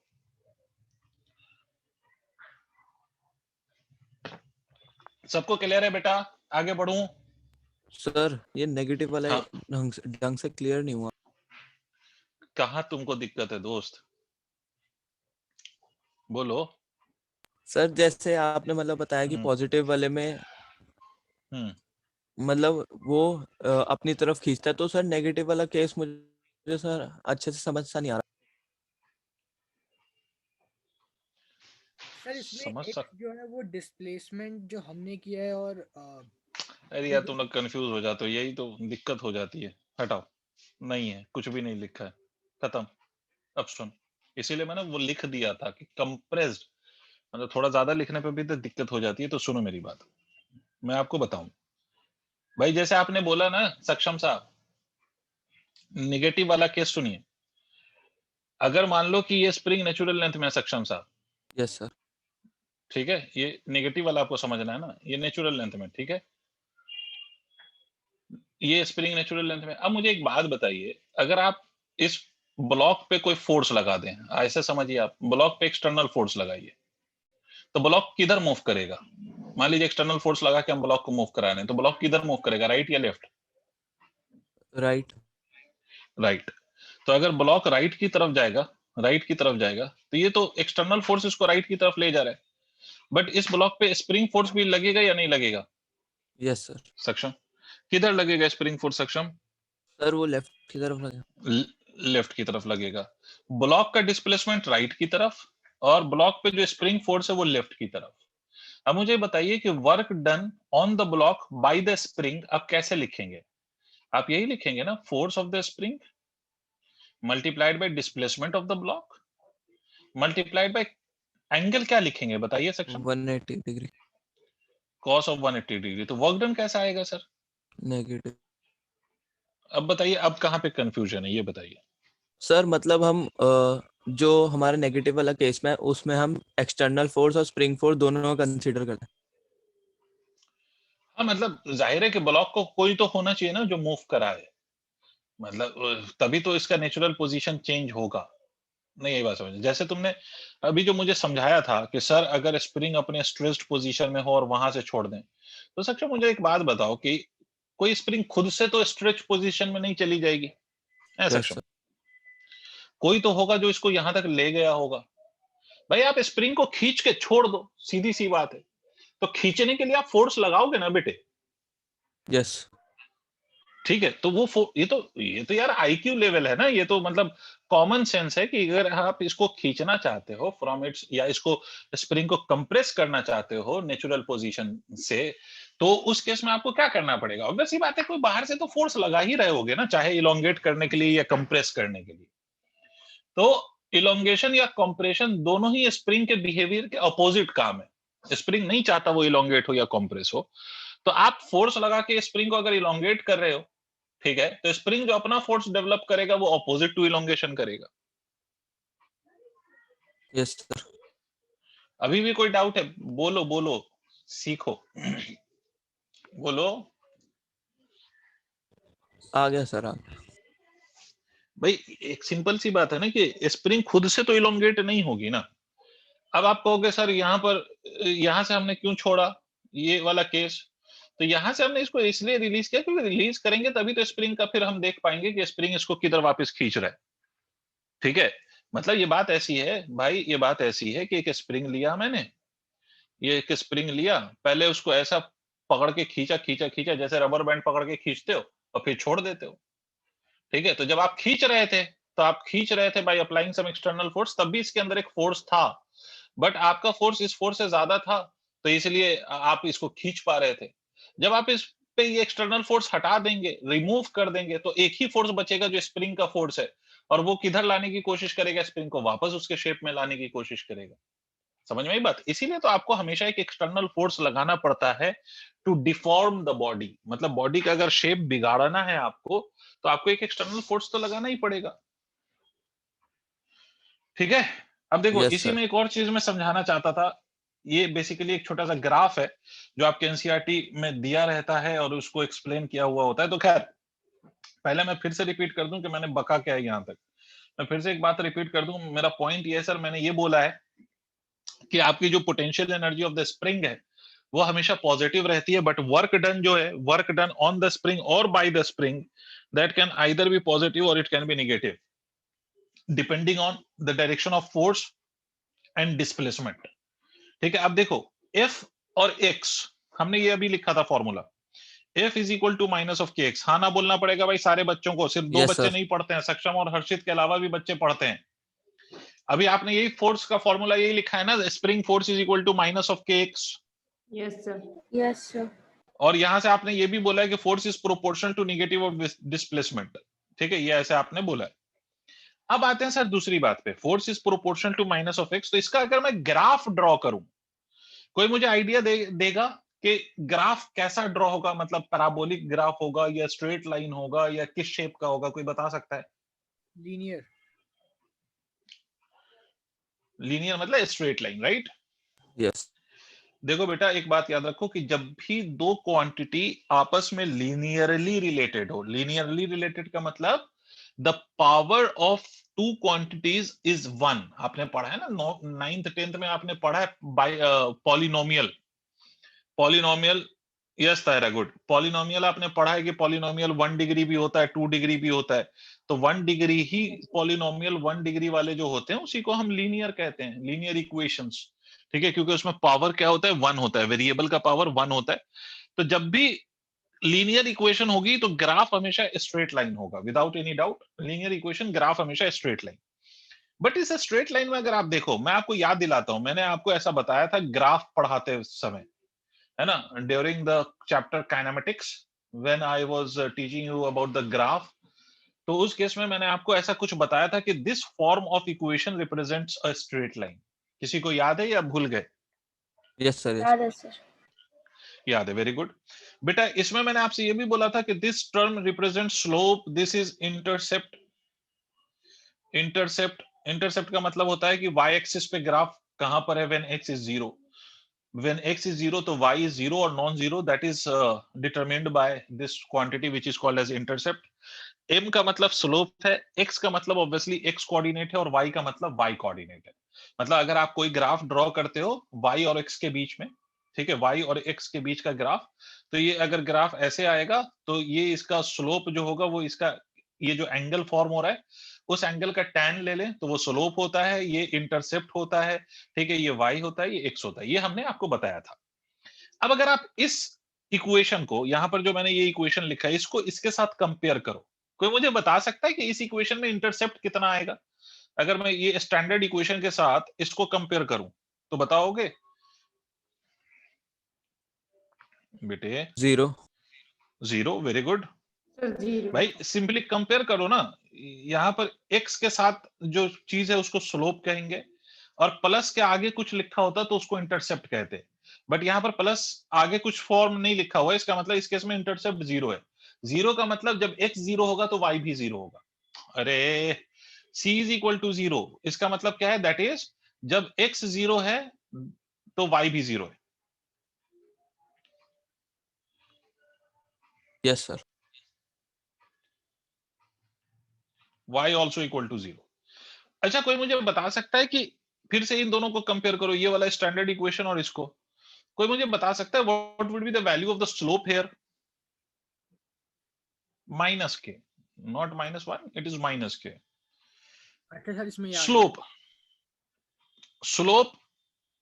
Speaker 1: सबको क्लियर है बेटा? आगे बढ़ूं?
Speaker 3: सर ये नेगेटिव वाला
Speaker 1: हाँ,
Speaker 3: ढंग से क्लियर नहीं हुआ।
Speaker 1: कहाँ तुमको दिक्कत है दोस्त? बोलो।
Speaker 3: सर जैसे आपने मतलब बताया कि
Speaker 1: हम्म
Speaker 3: पॉजिटिव वाले में
Speaker 1: हम्म
Speaker 3: मतलब वो अपनी तरफ खींचता है, तो सर नेगेटिव वाला केस मुझे सर अच्छे से समझ सा नहीं आ रहा।
Speaker 2: सर इसमें
Speaker 1: समझ
Speaker 2: एक
Speaker 1: सक
Speaker 2: जो है वो डिस्प्लेसमेंट जो हमने किया है और
Speaker 1: अरे यार, तुम लोग कंफ्यूज हो जाते हो, यही तो दिक्कत हो जाती है। हटाओ, नहीं है, कुछ भी नहीं लिखा है, खत्म। अब सुन, इसीलिए मैंने वो लिख दिया था कि कंप्रेस्ड, मतलब थोड़ा ज्यादा लिखने पे भी तो दिक्कत हो जाती है। तो सुनो मेरी बात, मैं आपको बताऊं भाई। जैसे आपने बोला ना सक्षम साहब, निगेटिव वाला केस सुनिए। अगर मान लो कि ये स्प्रिंग नेचुरल लेंथ में है सक्षम साहब,
Speaker 3: यस सर।
Speaker 1: ठीक है, ये नेगेटिव वाला आपको समझना है ना, ये नेचुरल लेंथ में, ठीक है, ये स्प्रिंग नेचुरल लेंथ में। अब मुझे एक बात बताइए, अगर आप इस ब्लॉक पे कोई फोर्स लगा दें, ऐसे समझिए, आप ब्लॉक पे एक्सटर्नल फोर्स लगाइए, तो ब्लॉक किधर मूव करेगा? मान लीजिए एक्सटर्नल फोर्स लगा के हम ब्लॉक को मूव करा रहे हैं, तो ब्लॉक किधर मूव करेगा, राइट या लेफ्ट?
Speaker 3: राइट।
Speaker 1: राइट। तो अगर ब्लॉक राइट की तरफ जाएगा, राइट की तरफ जाएगा, तो ये तो एक्सटर्नल फोर्स इसको राइट की तरफ ले जा रहा है, बट इस ब्लॉक पे स्प्रिंग फोर्स भी लगेगा या नहीं लगेगा
Speaker 3: यस सर।
Speaker 1: सक्षम? किधर लगेगा स्प्रिंग फोर्स सक्षम?
Speaker 3: सर वो लेफ्ट की तरफ लगा।
Speaker 1: लेफ्ट की तरफ लगेगा। ब्लॉक का डिस्प्लेसमेंट राइट की तरफ, और ब्लॉक पे जो स्प्रिंग फोर्स है वो लेफ्ट की तरफ। अब मुझे बताइए कि work done on the block bye the spring आप कैसे लिखेंगे? आप यही लिखेंगे ना, force of the spring multiplied by displacement of the block multiplied by angle. क्या लिखेंगे बताइए सक्षम?
Speaker 3: 180 डिग्री।
Speaker 1: Cos of 180 degree. तो वर्क डन कैसा आएगा सर?
Speaker 3: नेगेटिव।
Speaker 1: अब बताइए, अब कहाँ पे कंफ्यूजन है, ये बताइए।
Speaker 3: सर मतलब हम जो हमारा नेगेटिव वाला केस में है उसमें हम एक्सटर्नल फोर्स और स्प्रिंग फोर्स दोनों को कंसीडर करते हैं।
Speaker 1: हाँ, मतलब जाहिर है कि ब्लॉक को कोई तो होना चाहिए ना जो मूव कराए। मतलब तभी तो इसका नेचुरल पोजीशन चेंज होगा। नहीं, यही बात समझ। जैसे तुमने अभी जो मुझे समझाया था कि सर अगर स्प्रिंग अपने स्ट्रेस्ड पोजीशन में हो और वहां से छोड़ दें, तो सर मुझे एक बात बताओ कि कोई स्प्रिंग खुद से तो स्ट्रेच पोजीशन में नहीं चली जाएगी, है
Speaker 3: यस
Speaker 1: सक्षम?
Speaker 3: सर।
Speaker 1: कोई तो होगा जो इसको यहां तक ले गया होगा। भाई आप स्प्रिंग को खींच के छोड़ दो, सीधी सी बात है। तो खींचने के लिए आप फोर्स लगाओगे ना बेटे,
Speaker 3: यस
Speaker 1: ठीक है? तो वो ये तो यार आईक्यू लेवल है ना, ये तो मतलब कॉमन सेंस है कि अगर आप इसको खींचना चाहते हो फ्रॉम इट्स, या इसको स्प्रिंग को कंप्रेस करना चाहते हो नेचुरल पोजीशन से, तो उस केस में आपको क्या करना पड़ेगा? ऑब्वियस सी बात है, कोई बाहर से तो फोर्स लगा ही रहे होगे ना, चाहे इलोंगेट करने के लिए या कंप्रेस करने के लिए। तो इलोंगेशन या कंप्रेशन दोनों ही स्प्रिंग के बिहेवियर के अपोजिट काम है। स्प्रिंग नहीं चाहता वो इलोंगेट हो या कंप्रेस हो, तो आप फोर्स लगा के स्प्रिंग को अगर इलोंगेट कर रहे हो, ठीक है, तो स्प्रिंग जो अपना फोर्स डेवलप करेगा वो अपोजिट टू इलोंगेशन करेगा।
Speaker 3: Yes sir.
Speaker 1: अभी भी कोई डाउट है? बोलो बोलो, सीखो। बोलो।
Speaker 3: आ गया सर, आ गया।
Speaker 1: भाई एक सिंपल सी बात है ना कि स्प्रिंग खुद से तो इलोंगेट नहीं होगी ना। अब आप कहोगे सर यहां से हमने क्यों छोड़ा ये वाला केस? तो यहां से हमने इसको इसलिए रिलीज किया क्योंकि रिलीज करेंगे तभी तो स्प्रिंग का फिर हम देख पाएंगे कि स्प्रिंग इसको किधर वापस खींच रहा है, ठीक है? मतलब ये बात ऐसी है भाई, ये बात ऐसी है कि एक स्प्रिंग लिया मैंने, ये एक स्प्रिंग लिया, पहले उसको ऐसा पकड़ के खींचा खींचा खींचा, जैसे रबर बैंड पकड़ के खींचते हो और फिर छोड़ देते हो, ठीक है? तो जब आप खींच रहे थे, तो आप खींच रहे थे by applying some external force, तब भी इसके अंदर एक फोर्स था, बट आपका फोर्स इस फोर्स से ज्यादा था, तो इसलिए आप इसको खींच पा रहे थे। जब आप इस पे ये एक्सटर्नल फोर्स हटा देंगे, रिमूव कर देंगे, तो एक ही फोर्स बचेगा जो स्प्रिंग का फोर्स है, और वो किधर लाने की कोशिश करेगा? स्प्रिंग को वापस उसके शेप में लाने की कोशिश करेगा। समझ में आई बात? इसीलिए तो आपको हमेशा एक एक्सटर्नल फोर्स लगाना पड़ता है टू डिफॉर्म द बॉडी। मतलब बॉडी का अगर शेप बिगाड़ना है आपको, तो आपको एक एक्सटर्नल फोर्स तो लगाना ही पड़ेगा, ठीक है? अब देखो,
Speaker 3: यस
Speaker 1: इसी
Speaker 3: सर।
Speaker 1: में एक और चीज मैं समझाना चाहता था। ये बेसिकली एक छोटा सा ग्राफ है जो आपके एनसीईआरटी में दिया रहता है और उसको एक्सप्लेन किया हुआ होता है। तो खैर, पहले मैं फिर से रिपीट कर दूं कि मैंने बका क्या है यहां तक। मैं फिर से एक बात रिपीट कर दूं, मेरा पॉइंट ये है सर, मैंने ये बोला है कि आपकी जो potential energy of the spring है वो हमेशा पॉजिटिव रहती है, बट वर्क डन जो है, work done on the spring और by the spring, that can either be positive और it can be negative, depending on the direction of force and displacement, ठीक है? अब देखो, F और X, हमने ये अभी लिखा था formula, F is equal to minus of के एक्स। हाँ ना बोलना पड़ेगा भाई सारे बच्चों को, सिर्फ दो
Speaker 3: यस
Speaker 1: बच्चे
Speaker 3: सर।
Speaker 1: नहीं पढ़ते हैं, सक्षम और हर्षित के अलावा भी बच्चे पढ़ते हैं। अभी आपने यही फोर्स का फॉर्मूला यही लिखा है ना, spring force is equal to minus of के x.
Speaker 5: Yes, sir.
Speaker 4: Yes, sir.
Speaker 1: और यहां से आपने ये भी बोला है कि force is proportional to negative of displacement, ठीक है? ये ऐसे आपने बोला है। अब आते हैं सर दूसरी बात पे, force is proportional to minus of x. तो इसका अगर मैं ग्राफ ड्रॉ करूं, कोई मुझे आइडिया देगा कि ग्राफ कैसा ड्रॉ होगा? मतलब पैराबोलिक ग्राफ होगा या स्ट्रेट लाइन होगा या किस शेप का होगा? कोई बता सकता है?
Speaker 2: लीनियर।
Speaker 1: लीनियर मतलब स्ट्रेट लाइन, राइट?
Speaker 3: यस
Speaker 1: देखो बेटा, एक बात याद रखो कि जब भी दो क्वांटिटी आपस में लीनियरली रिलेटेड हो, लीनियरली रिलेटेड का मतलब the power of two quantities is one. आपने पढ़ा है ना, 9th 10th में आपने पढ़ा है bye polynomial. Polynomial, yes तायरा, good. Polynomial आपने पढ़ा है कि पॉलिनोमियल 1 डिग्री भी होता है, 2 डिग्री भी होता है। तो 1 डिग्री ही पॉलिनोमियल 1 डिग्री वाले जो होते हैं उसी को हम लीनियर कहते हैं, लीनियर इक्वेशंस, ठीक है? क्योंकि उसमें पावर क्या होता है? 1 होता है, वेरिएबल का पावर 1 होता है। तो जब भी लीनियर इक्वेशन होगी तो ग्राफ हमेशा स्ट्रेट लाइन होगा, without any doubt. Linear equation graph हमेशा स्ट्रेट लाइन। बट इस स्ट्रेट लाइन में अगर आप देखो, मैं आपको याद दिलाता हूं, मैंने आपको ऐसा बताया था ग्राफ पढ़ाते समय, है ना, during the chapter kinematics, when I was teaching you about the graph. तो उस केस में मैंने आपको ऐसा कुछ बताया था कि this form of equation represents a straight line. किसी को याद है या भूल गए?
Speaker 3: Yes sir.
Speaker 4: याद है सर।
Speaker 1: याद है, वेरी गुड बेटा। इसमें मैंने आपसे ये भी बोला था कि this term represent slope, this is intercept. Intercept, intercept का मतलब होता है कि y एक्सिस पे ग्राफ कहां पर है when x is 0। When x is 0 तो y इज 0 और non 0, that is determined by this quantity which is called as intercept. m का मतलब स्लोप है, x का मतलब ऑब्वियसली x कोऑर्डिनेट है और y का मतलब y कोऑर्डिनेट है। मतलब अगर आप कोई ग्राफ ड्रॉ करते हो y और x के बीच में, ठीक है, y और x के बीच का ग्राफ, तो ये अगर ग्राफ ऐसे आएगा तो ये इसका स्लोप जो होगा वो इसका, ये जो एंगल फॉर्म हो रहा है उस एंगल का tan ले लें तो वो स्लोप होता है, ये इंटरसेप्ट होता है, ठीक है, ये y होता है, ये x होता है, ये हमने आपको बताया था। अब अगर आप इस इक्वेशन को, यहां पर जो मैंने ये इक्वेशन लिखा है, इसको इसके साथ कंपेयर करो, कोई मुझे बता सकता है कि इस इक्वेशन में इंटरसेप्ट कितना आएगा? अगर मैं ये स्टैंडर्ड इक्वेशन के साथ इसको कंपेयर करूं तो बताओगे बेटे?
Speaker 3: 0।
Speaker 1: 0, वेरी गुड
Speaker 5: Sir, 0.
Speaker 1: भाई, सिंपली कंपेयर करो ना। यहाँ पर x के साथ जो चीज है उसको स्लोप कहेंगे, और प्लस के आगे कुछ लिखा होता तो उसको इंटरसेप्ट कहते, बट यहाँ पर प्लस आगे कुछ फॉर्म नहीं लिखा हुआ है, इसका मतलब इस केस में इंटरसेप्ट 0 है। 0 का मतलब जब x 0 होगा तो y भी 0 होगा। अरे c इज इक्वल टू 0, इसका मतलब क्या है? दैट इज जब x 0 है तो y भी 0 है।
Speaker 3: Yes sir.
Speaker 1: y also equal to 0। अच्छा, कोई मुझे बता सकता है कि फिर से इन दोनों को कंपेयर करो, ये वाला स्टैंडर्ड इक्वेशन और इसको, कोई मुझे बता सकता है what would be the value of the slope here? Minus के, नॉट -1, इट इज माइनस के।
Speaker 2: अच्छा सर, इसमें याद
Speaker 1: स्लोप, स्लोप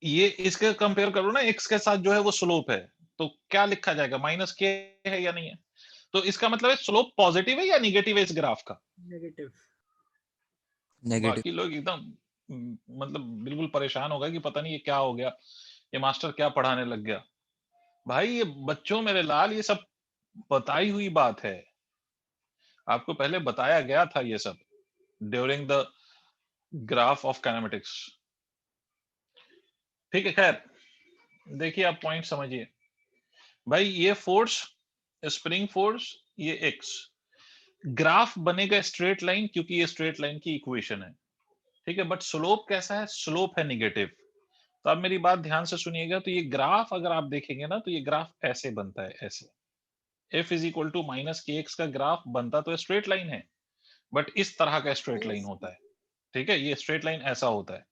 Speaker 1: ये इसके कंपेयर करो ना, x के साथ जो है वो स्लोप है, तो क्या लिखा जाएगा? माइनस के है या नहीं है? तो इसका मतलब है स्लोप पॉजिटिव है या निगेटिव है इस ग्राफ का?
Speaker 2: नेगेटिव।
Speaker 3: नेगेटिव।
Speaker 1: बाकी लोग एकदम मतलब बिल्कुल परेशान हो गए कि पता नहीं ये क्या हो गया, ये मास्टर क्या पढ़ाने लग गया। भाई ये बच्चों मेरे लाल, ये सब बताई हुई बात है, आपको पहले बताया गया था ये सब during the graph of kinematics. ठीक है, खैर देखिए आप पॉइंट समझिए भाई, ये फोर्स, स्प्रिंग फोर्स, ये एक्स, ग्राफ बनेगा स्ट्रेट लाइन क्योंकि ये स्ट्रेट लाइन की इक्वेशन है, ठीक है, बट स्लोप कैसा है? स्लोप है निगेटिव। तो आप मेरी बात ध्यान से सुनिएगा, तो ये ग्राफ अगर आप देखेंगे ना तो ये ग्राफ ऐसे बनता है, ऐसे f is equal to minus k x का ग्राफ बनता तो स्ट्रेट लाइन है, बट इस तरह का स्ट्रेट लाइन होता है, ठीक है, ये स्ट्रेट लाइन ऐसा होता है।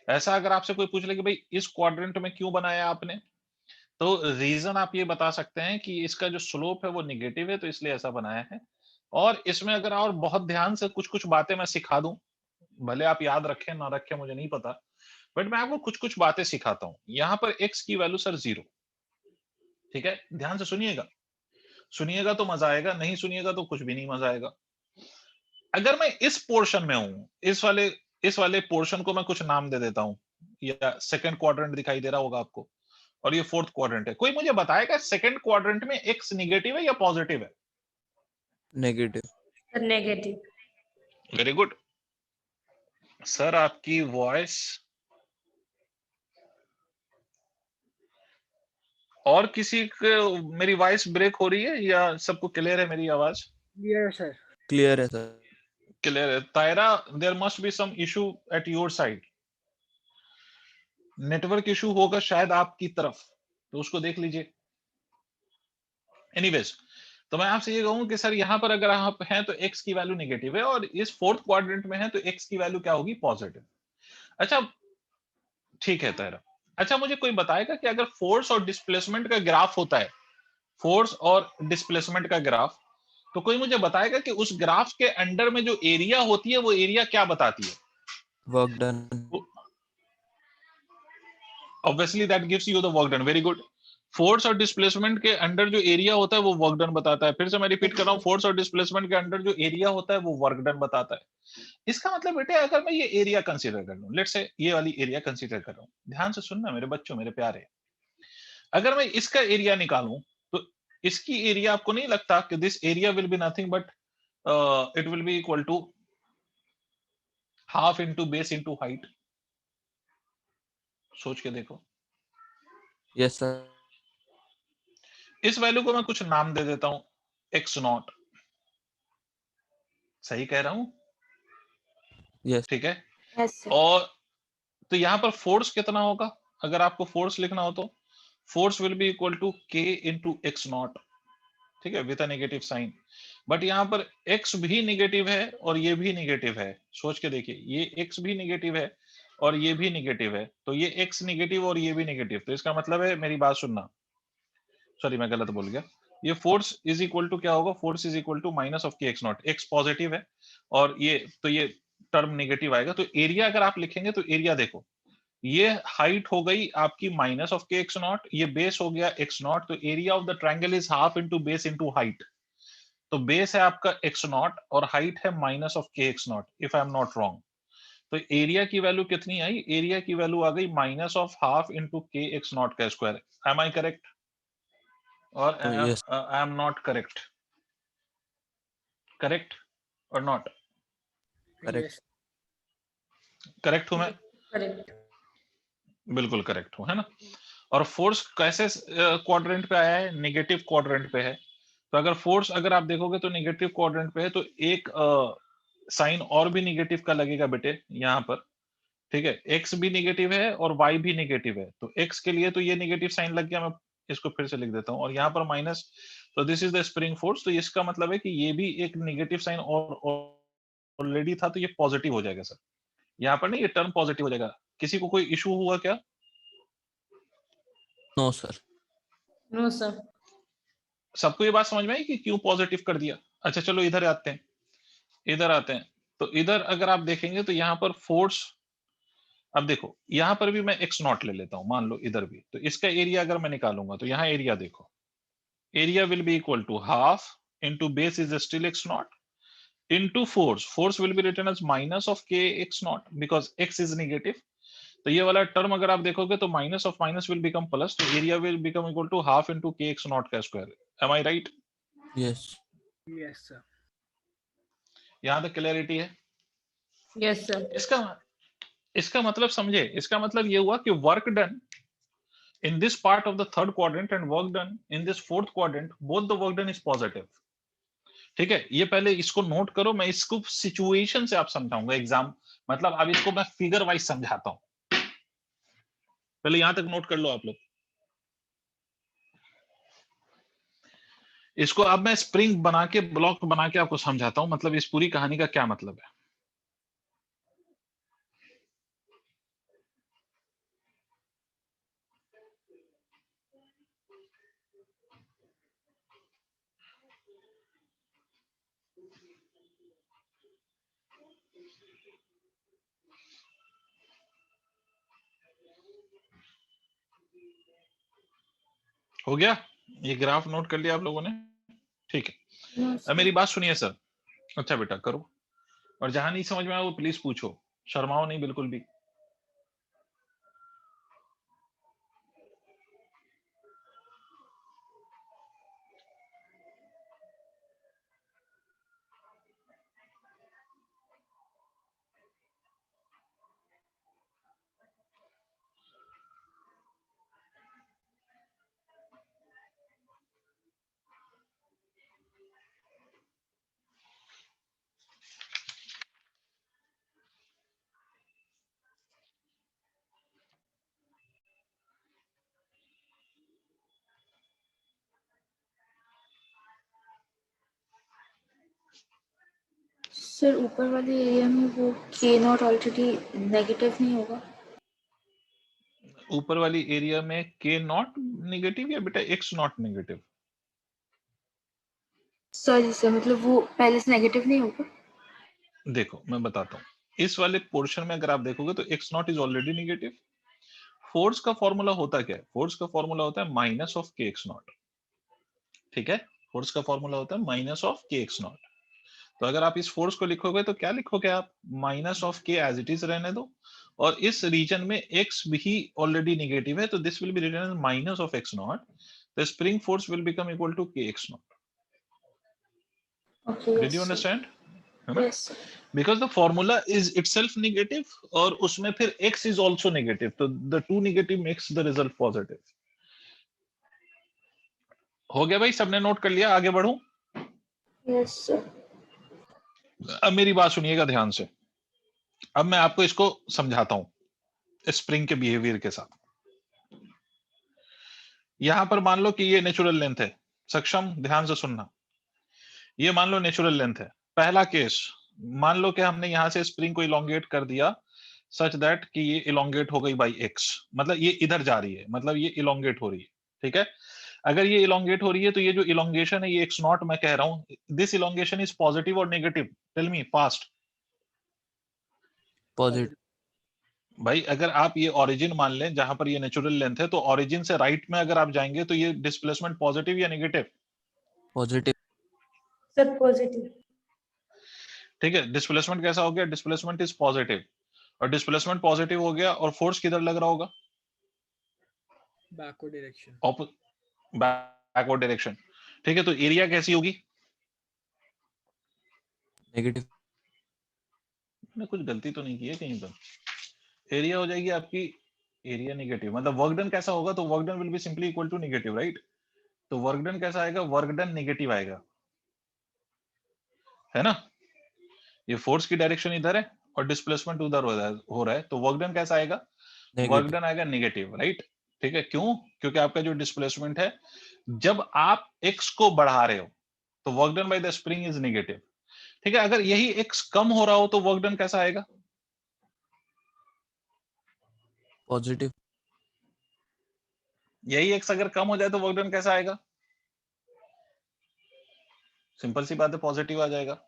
Speaker 1: ऐसा अगर आपसे कोई पूछ ले कि भाई इस क्वाड्रेंट में क्यों बनाया आपने, तो रीजन आप ये बता सकते हैं कि इसका जो स्लोप है वो निगेटिव है तो इसलिए ऐसा बनाया है। और इसमें अगर और बहुत ध्यान से कुछ कुछ बातें मैं सिखा दूं, भले आप याद रखें ना रखें मुझे नहीं पता, बट मैं आपको कुछ कुछ बातें सिखाता हूं। यहाँ पर x की वैल्यू सर 0, ठीक है, ध्यान से सुनिएगा, सुनिएगा तो मजा आएगा, नहीं सुनिएगा तो कुछ भी नहीं मजा आएगा। अगर मैं इस पोर्शन में हूं, इस वाले पोर्शन को मैं कुछ नाम दे देता हूं, या सेकंड क्वाड्रेंट दिखाई दे रहा होगा आपको, और ये फोर्थ क्वाड्रेंट है, कोई मुझे बताएगा सेकंड क्वाड्रेंट में x निगेटिव है या पॉजिटिव है?
Speaker 3: Negative.
Speaker 5: Sir, negative.
Speaker 1: Very good sir, आपकी वॉइस और किसी को मेरी वॉइस ब्रेक हो रही है या सबको क्लियर है मेरी आवाज?
Speaker 2: Clear sir.
Speaker 3: क्लियर है सर।
Speaker 1: क्लियर है। Taira, there must be some issue at your side, network issue होगा शायद आपकी तरफ, तो उसको देख लीजिए। एनीवेज, तो मैं आपसे ये कहूं कि सर यहाँ पर अगर आप हैं तो x की वैल्यू नेगेटिव है, और इस फोर्थ क्वाड्रेंट में है तो x की वैल्यू क्या होगी? पॉजिटिव। अच्छा ठीक है तायरा, अच्छा मुझे कोई बताएगा कि अगर फोर्स और डिस्प्लेसमेंट का ग्राफ होता है, फोर्स और डिस्प्लेसमेंट का ग्राफ, तो कोई मुझे बताएगा कि उस ग्राफ के अंडर में जो एरिया होती है वो एरिया क्या बताती है?
Speaker 3: Work done.
Speaker 1: Obviously that gives you the work done, very good. Force और डिस्प्लेसमेंट के अंडर जो एरिया होता है वो वर्क डन बताता है। फिर से मैं रिपीट कर रहा हूँ, फोर्स और डिस्प्लेसमेंट के अंडर जो एरिया होता है वो वर्क डन बताता है। इसका मतलब बेटे अगर मैं ये एरिया कंसीडर कर लूं, लेट्स से ये वाली एरिया कंसीडर कर रहा हूं, ध्यान से सुनना मेरे बच्चों, मेरे प्यारे, अगर मैं इसका एरिया निकालूं तो इसकी एरिया आपको नहीं लगता कि this area will be nothing but it will be equal to half into base into height? सोच के देखो।
Speaker 3: Yes sir.
Speaker 1: इस वैल्यू को मैं कुछ नाम दे देता हूं, x0, सही कह रहा हूं?
Speaker 3: यस।
Speaker 1: ठीक है,
Speaker 4: Yes, sir.
Speaker 1: और तो यहां पर फोर्स कितना होगा? अगर आपको फोर्स लिखना हो तो force will be equal to k into x0, ठीक है, with a negative sign. But यहाँ पर x भी निगेटिव है और ये भी निगेटिव है। सोच के देखिए, ये x भी निगेटिव है और ये भी निगेटिव है, तो ये x निगेटिव और ये भी निगेटिव, तो इसका मतलब है, मेरी बात सुनना, सॉरी मैं गलत बोल गया, ये फोर्स इज इक्वल टू क्या होगा, force is equal to minus of के एक्स नॉट। एक्स पॉजिटिव है और ये टर्म नेगेटिव आएगा, तो एरिया अगर आप लिखेंगे तो एरिया देखो, ये हाइट हो गई आपकी माइनस ऑफ के एक्स नॉट, ये बेस हो गया एक्स नॉट, तो area of the triangle is half into base into height. तो बेस है आपका एक्स नॉट और हाइट है माइनस ऑफ के x not, if I am not wrong. तो एरिया की वैल्यू कितनी आई, एरिया की वैल्यू आ गई माइनस ऑफ हाफ इंटू के एक्स नॉट का स्क्वायर। एम आई करेक्ट और
Speaker 3: yes,
Speaker 1: I am not correct? Correct और नॉट?
Speaker 3: correct.
Speaker 2: Yes.
Speaker 1: करेक्ट हूं मैं?
Speaker 5: करेक्ट।
Speaker 1: बिल्कुल करेक्ट हूं, है ना। और फोर्स कैसे क्वाड्रेंट पे आया है, नेगेटिव क्वाड्रेंट पे है। तो अगर फोर्स अगर आप देखोगे तो नेगेटिव क्वाड्रेंट पे है, तो एक साइन और भी नेगेटिव का लगेगा बेटे यहाँ पर, ठीक है। एक्स भी नेगेटिव है और वाई भी नेगेटिव है, तो एक्स के लिए तो ये नेगेटिव साइन लग गया, मैं इसको फिर से लिख देता हूँ, और यहाँ पर माइनस, तो this is the spring force. तो इसका मतलब है कि ये भी एक नेगेटिव साइन और ऑलरेडी था, तो ये पॉजिटिव हो जाएगा सर, यहाँ पर नहीं, ये टर्म पॉजिटिव हो जाएगा। किसी को कोई इशू हुआ क्या?
Speaker 3: No sir.
Speaker 5: No sir.
Speaker 1: सबको ये बात समझ में आई कि क्यों पॉजिटिव कर दिया? अच्छा चलो इधर आते हैं, इधर आते हैं। तो इधर अगर आप देखेंगे तो यहाँ पर फोर्स, अब देखो यहाँ पर भी मैं एक्स नॉट ले लेता हूं, मान लो इधर भी, तो इसका एरिया अगर मैं निकालूंगा तो यहाँ एरिया देखो, area will be equal to half into base is still X not into force, force will be written as minus of के x not because X is negative. तो ये वाला टर्म अगर आप देखोगे तो minus of minus will become plus, तो area will become equal to half into के एक्स नॉट का square. Am I right?
Speaker 3: Yes.
Speaker 2: Yes, sir.
Speaker 1: यहां तक क्लैरिटी है?
Speaker 5: Yes sir.
Speaker 1: इसका मतलब समझे, इसका मतलब ये हुआ कि work done in this part of the third quadrant and work done in this fourth quadrant, both the work done is positive। ठीक है, ये पहले इसको नोट करो, मैं इसको सिचुएशन से आप समझाऊंगा एग्जाम, मतलब अब इसको मैं फिगर वाइज समझाता हूं, पहले यहां तक नोट कर लो आप लोग इसको। अब मैं स्प्रिंग बना के, ब्लॉक बना के आपको समझाता हूं, मतलब इस पूरी कहानी का क्या मतलब है। हो गया, ये ग्राफ नोट कर लिया आप लोगों ने? ठीक है,
Speaker 4: No,
Speaker 1: अब
Speaker 4: sir.
Speaker 1: मेरी बात सुनिए सर। अच्छा बेटा करो, और जहां नहीं समझ में आया वो प्लीज पूछो, शर्माओ नहीं बिल्कुल भी।
Speaker 4: सर ऊपर वाले एरिया में वो के नॉट ऑलरेडी नेगेटिव नहीं होगा?
Speaker 1: ऊपर वाली एरिया में के नॉट नेगेटिव या बेटा x not negative?
Speaker 4: Sorry sir, मतलब वो पहले से नेगेटिव नहीं होगा?
Speaker 1: देखो मैं बताता हूँ, इस वाले पोर्शन में अगर आप देखोगे तो x not is already negative. Force का फॉर्मूला होता क्या है? फोर्स का फॉर्मूला होता है माइनस ऑफ के एक्स नॉट, ठीक है। फोर्स का फॉर्मूला होता है माइनस ऑफ के एक्स नॉट। तो अगर आप इस फोर्स को लिखोगे तो क्या लिखोगे आप? माइनस ऑफ के एज इट इज रहने दो, और इस रीजन में एक्स भी ऑलरेडी नेगेटिव है, तो this will be written as minus of x not, the spring force will become equal to K x not.
Speaker 4: Okay,
Speaker 1: did
Speaker 4: yes,
Speaker 1: you
Speaker 4: sir.
Speaker 1: Understand? है ना?
Speaker 4: Yes, sir.
Speaker 1: Because the formula is itself negative, और उसमें फिर x is also negative, तो the two negative makes the result positive. हो गया भाई, सबने नोट कर लिया? आगे बढ़ूं?
Speaker 4: Yes, sir.
Speaker 1: अब मेरी बात सुनिएगा ध्यान से, अब मैं आपको इसको समझाता हूं स्प्रिंग के बिहेवियर के साथ। यहां पर मान लो कि ये नेचुरल लेंथ है, सक्षम, ध्यान से सुनना। ये मान लो नेचुरल लेंथ है। पहला केस, मान लो कि हमने यहां से स्प्रिंग को इलोंगेट कर दिया सच दैट कि ये इलोंगेट हो गई बाई एक्स, मतलब ये इधर जा रही है, मतलब ये इलोंगेट हो रही है, ठीक है। अगर ये इलोंगेट हो रही है तो ये जो इलोंगेशन है ये एक्स नॉट मैं कह रहा हूं, दिस इलोंगेशन इज पॉजिटिव और negative? Tell me fast.
Speaker 3: Positive.
Speaker 1: भाई अगर आप ये ओरिजिन मान लें जहां पर ये नेचुरल लेंथ है, तो ओरिजिन से राइट में अगर आप जाएंगे तो ये डिस्प्लेसमेंट पॉजिटिव या नेगेटिव?
Speaker 3: पॉजिटिव।
Speaker 5: Sir positive.
Speaker 1: ठीक है, डिस्प्लेसमेंट कैसा हो गया? डिस्प्लेसमेंट इज पॉजिटिव, और डिस्प्लेसमेंट पॉजिटिव हो गया और फोर्स किधर लग रहा होगा?
Speaker 2: Backward direction.
Speaker 1: Backward direction. ठीक है, तो एरिया कैसी होगी?
Speaker 3: नेगेटिव।
Speaker 1: मैंने कुछ गलती तो नहीं की है कहीं पर? एरिया हो जाएगी आपकी एरिया नेगेटिव, मतलब वर्क डन कैसा होगा? तो work done will be simply equal to negative, right? तो वर्क डन कैसा आएगा? वर्क डन नेगेटिव आएगा, है ना? ये फोर्स की डायरेक्शन इधर है और डिस्प्लेसमेंट उधर हो रहा है, तो वर्क डन कैसा आएगा? Work
Speaker 3: negative.
Speaker 1: डन आएगा नेगेटिव, राइट? ठीक है, क्यों? क्योंकि आपका जो डिस्प्लेसमेंट है, जब आप एक्स को बढ़ा रहे हो तो work done by the spring is negative. ठीक है, अगर यही एक्स कम हो रहा हो तो वर्क डन कैसा आएगा?
Speaker 3: पॉजिटिव।
Speaker 1: यही एक्स अगर कम हो जाए तो वर्क डन कैसा आएगा? सिंपल सी बात है, पॉजिटिव आ जाएगा।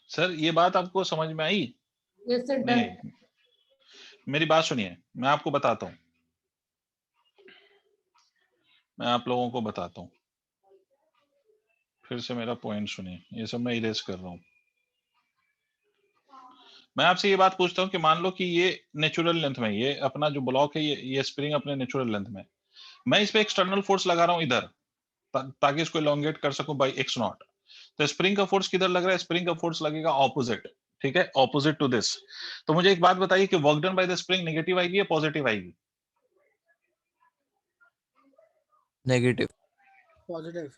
Speaker 1: सर ये बात आपको समझ में आई?
Speaker 5: यस सर
Speaker 1: नहीं
Speaker 5: डन।
Speaker 1: आई? मेरी बात सुनिए, मैं आपको बताता हूं, मैं आप लोगों को बताता हूं। फिर से मेरा पॉइंट सुनिए, ये सब मैं इरेज कर रहा हूं। मैं आपसे ये बात पूछता हूं कि मान लो कि ये नेचुरल लेंथ में, ये अपना जो ब्लॉक है, ये स्प्रिंग अपने नेचुरल लेंथ में, मैं इस पे एक्सटर्नल फोर्स लगा रहा हूं इधर, ताकि इसको इलोंगेट कर सकूं बाई एक्स नॉट। तो स्प्रिंग का फोर्स किधर लग रहा है? स्प्रिंग का फोर्स लगेगा ऑपोजिट, ठीक है, ऑपोजिट टू दिस। तो मुझे एक बात बताइए कि work done by the spring negative आएगी या पॉजिटिव आएगी?
Speaker 3: Negative.
Speaker 2: Positive.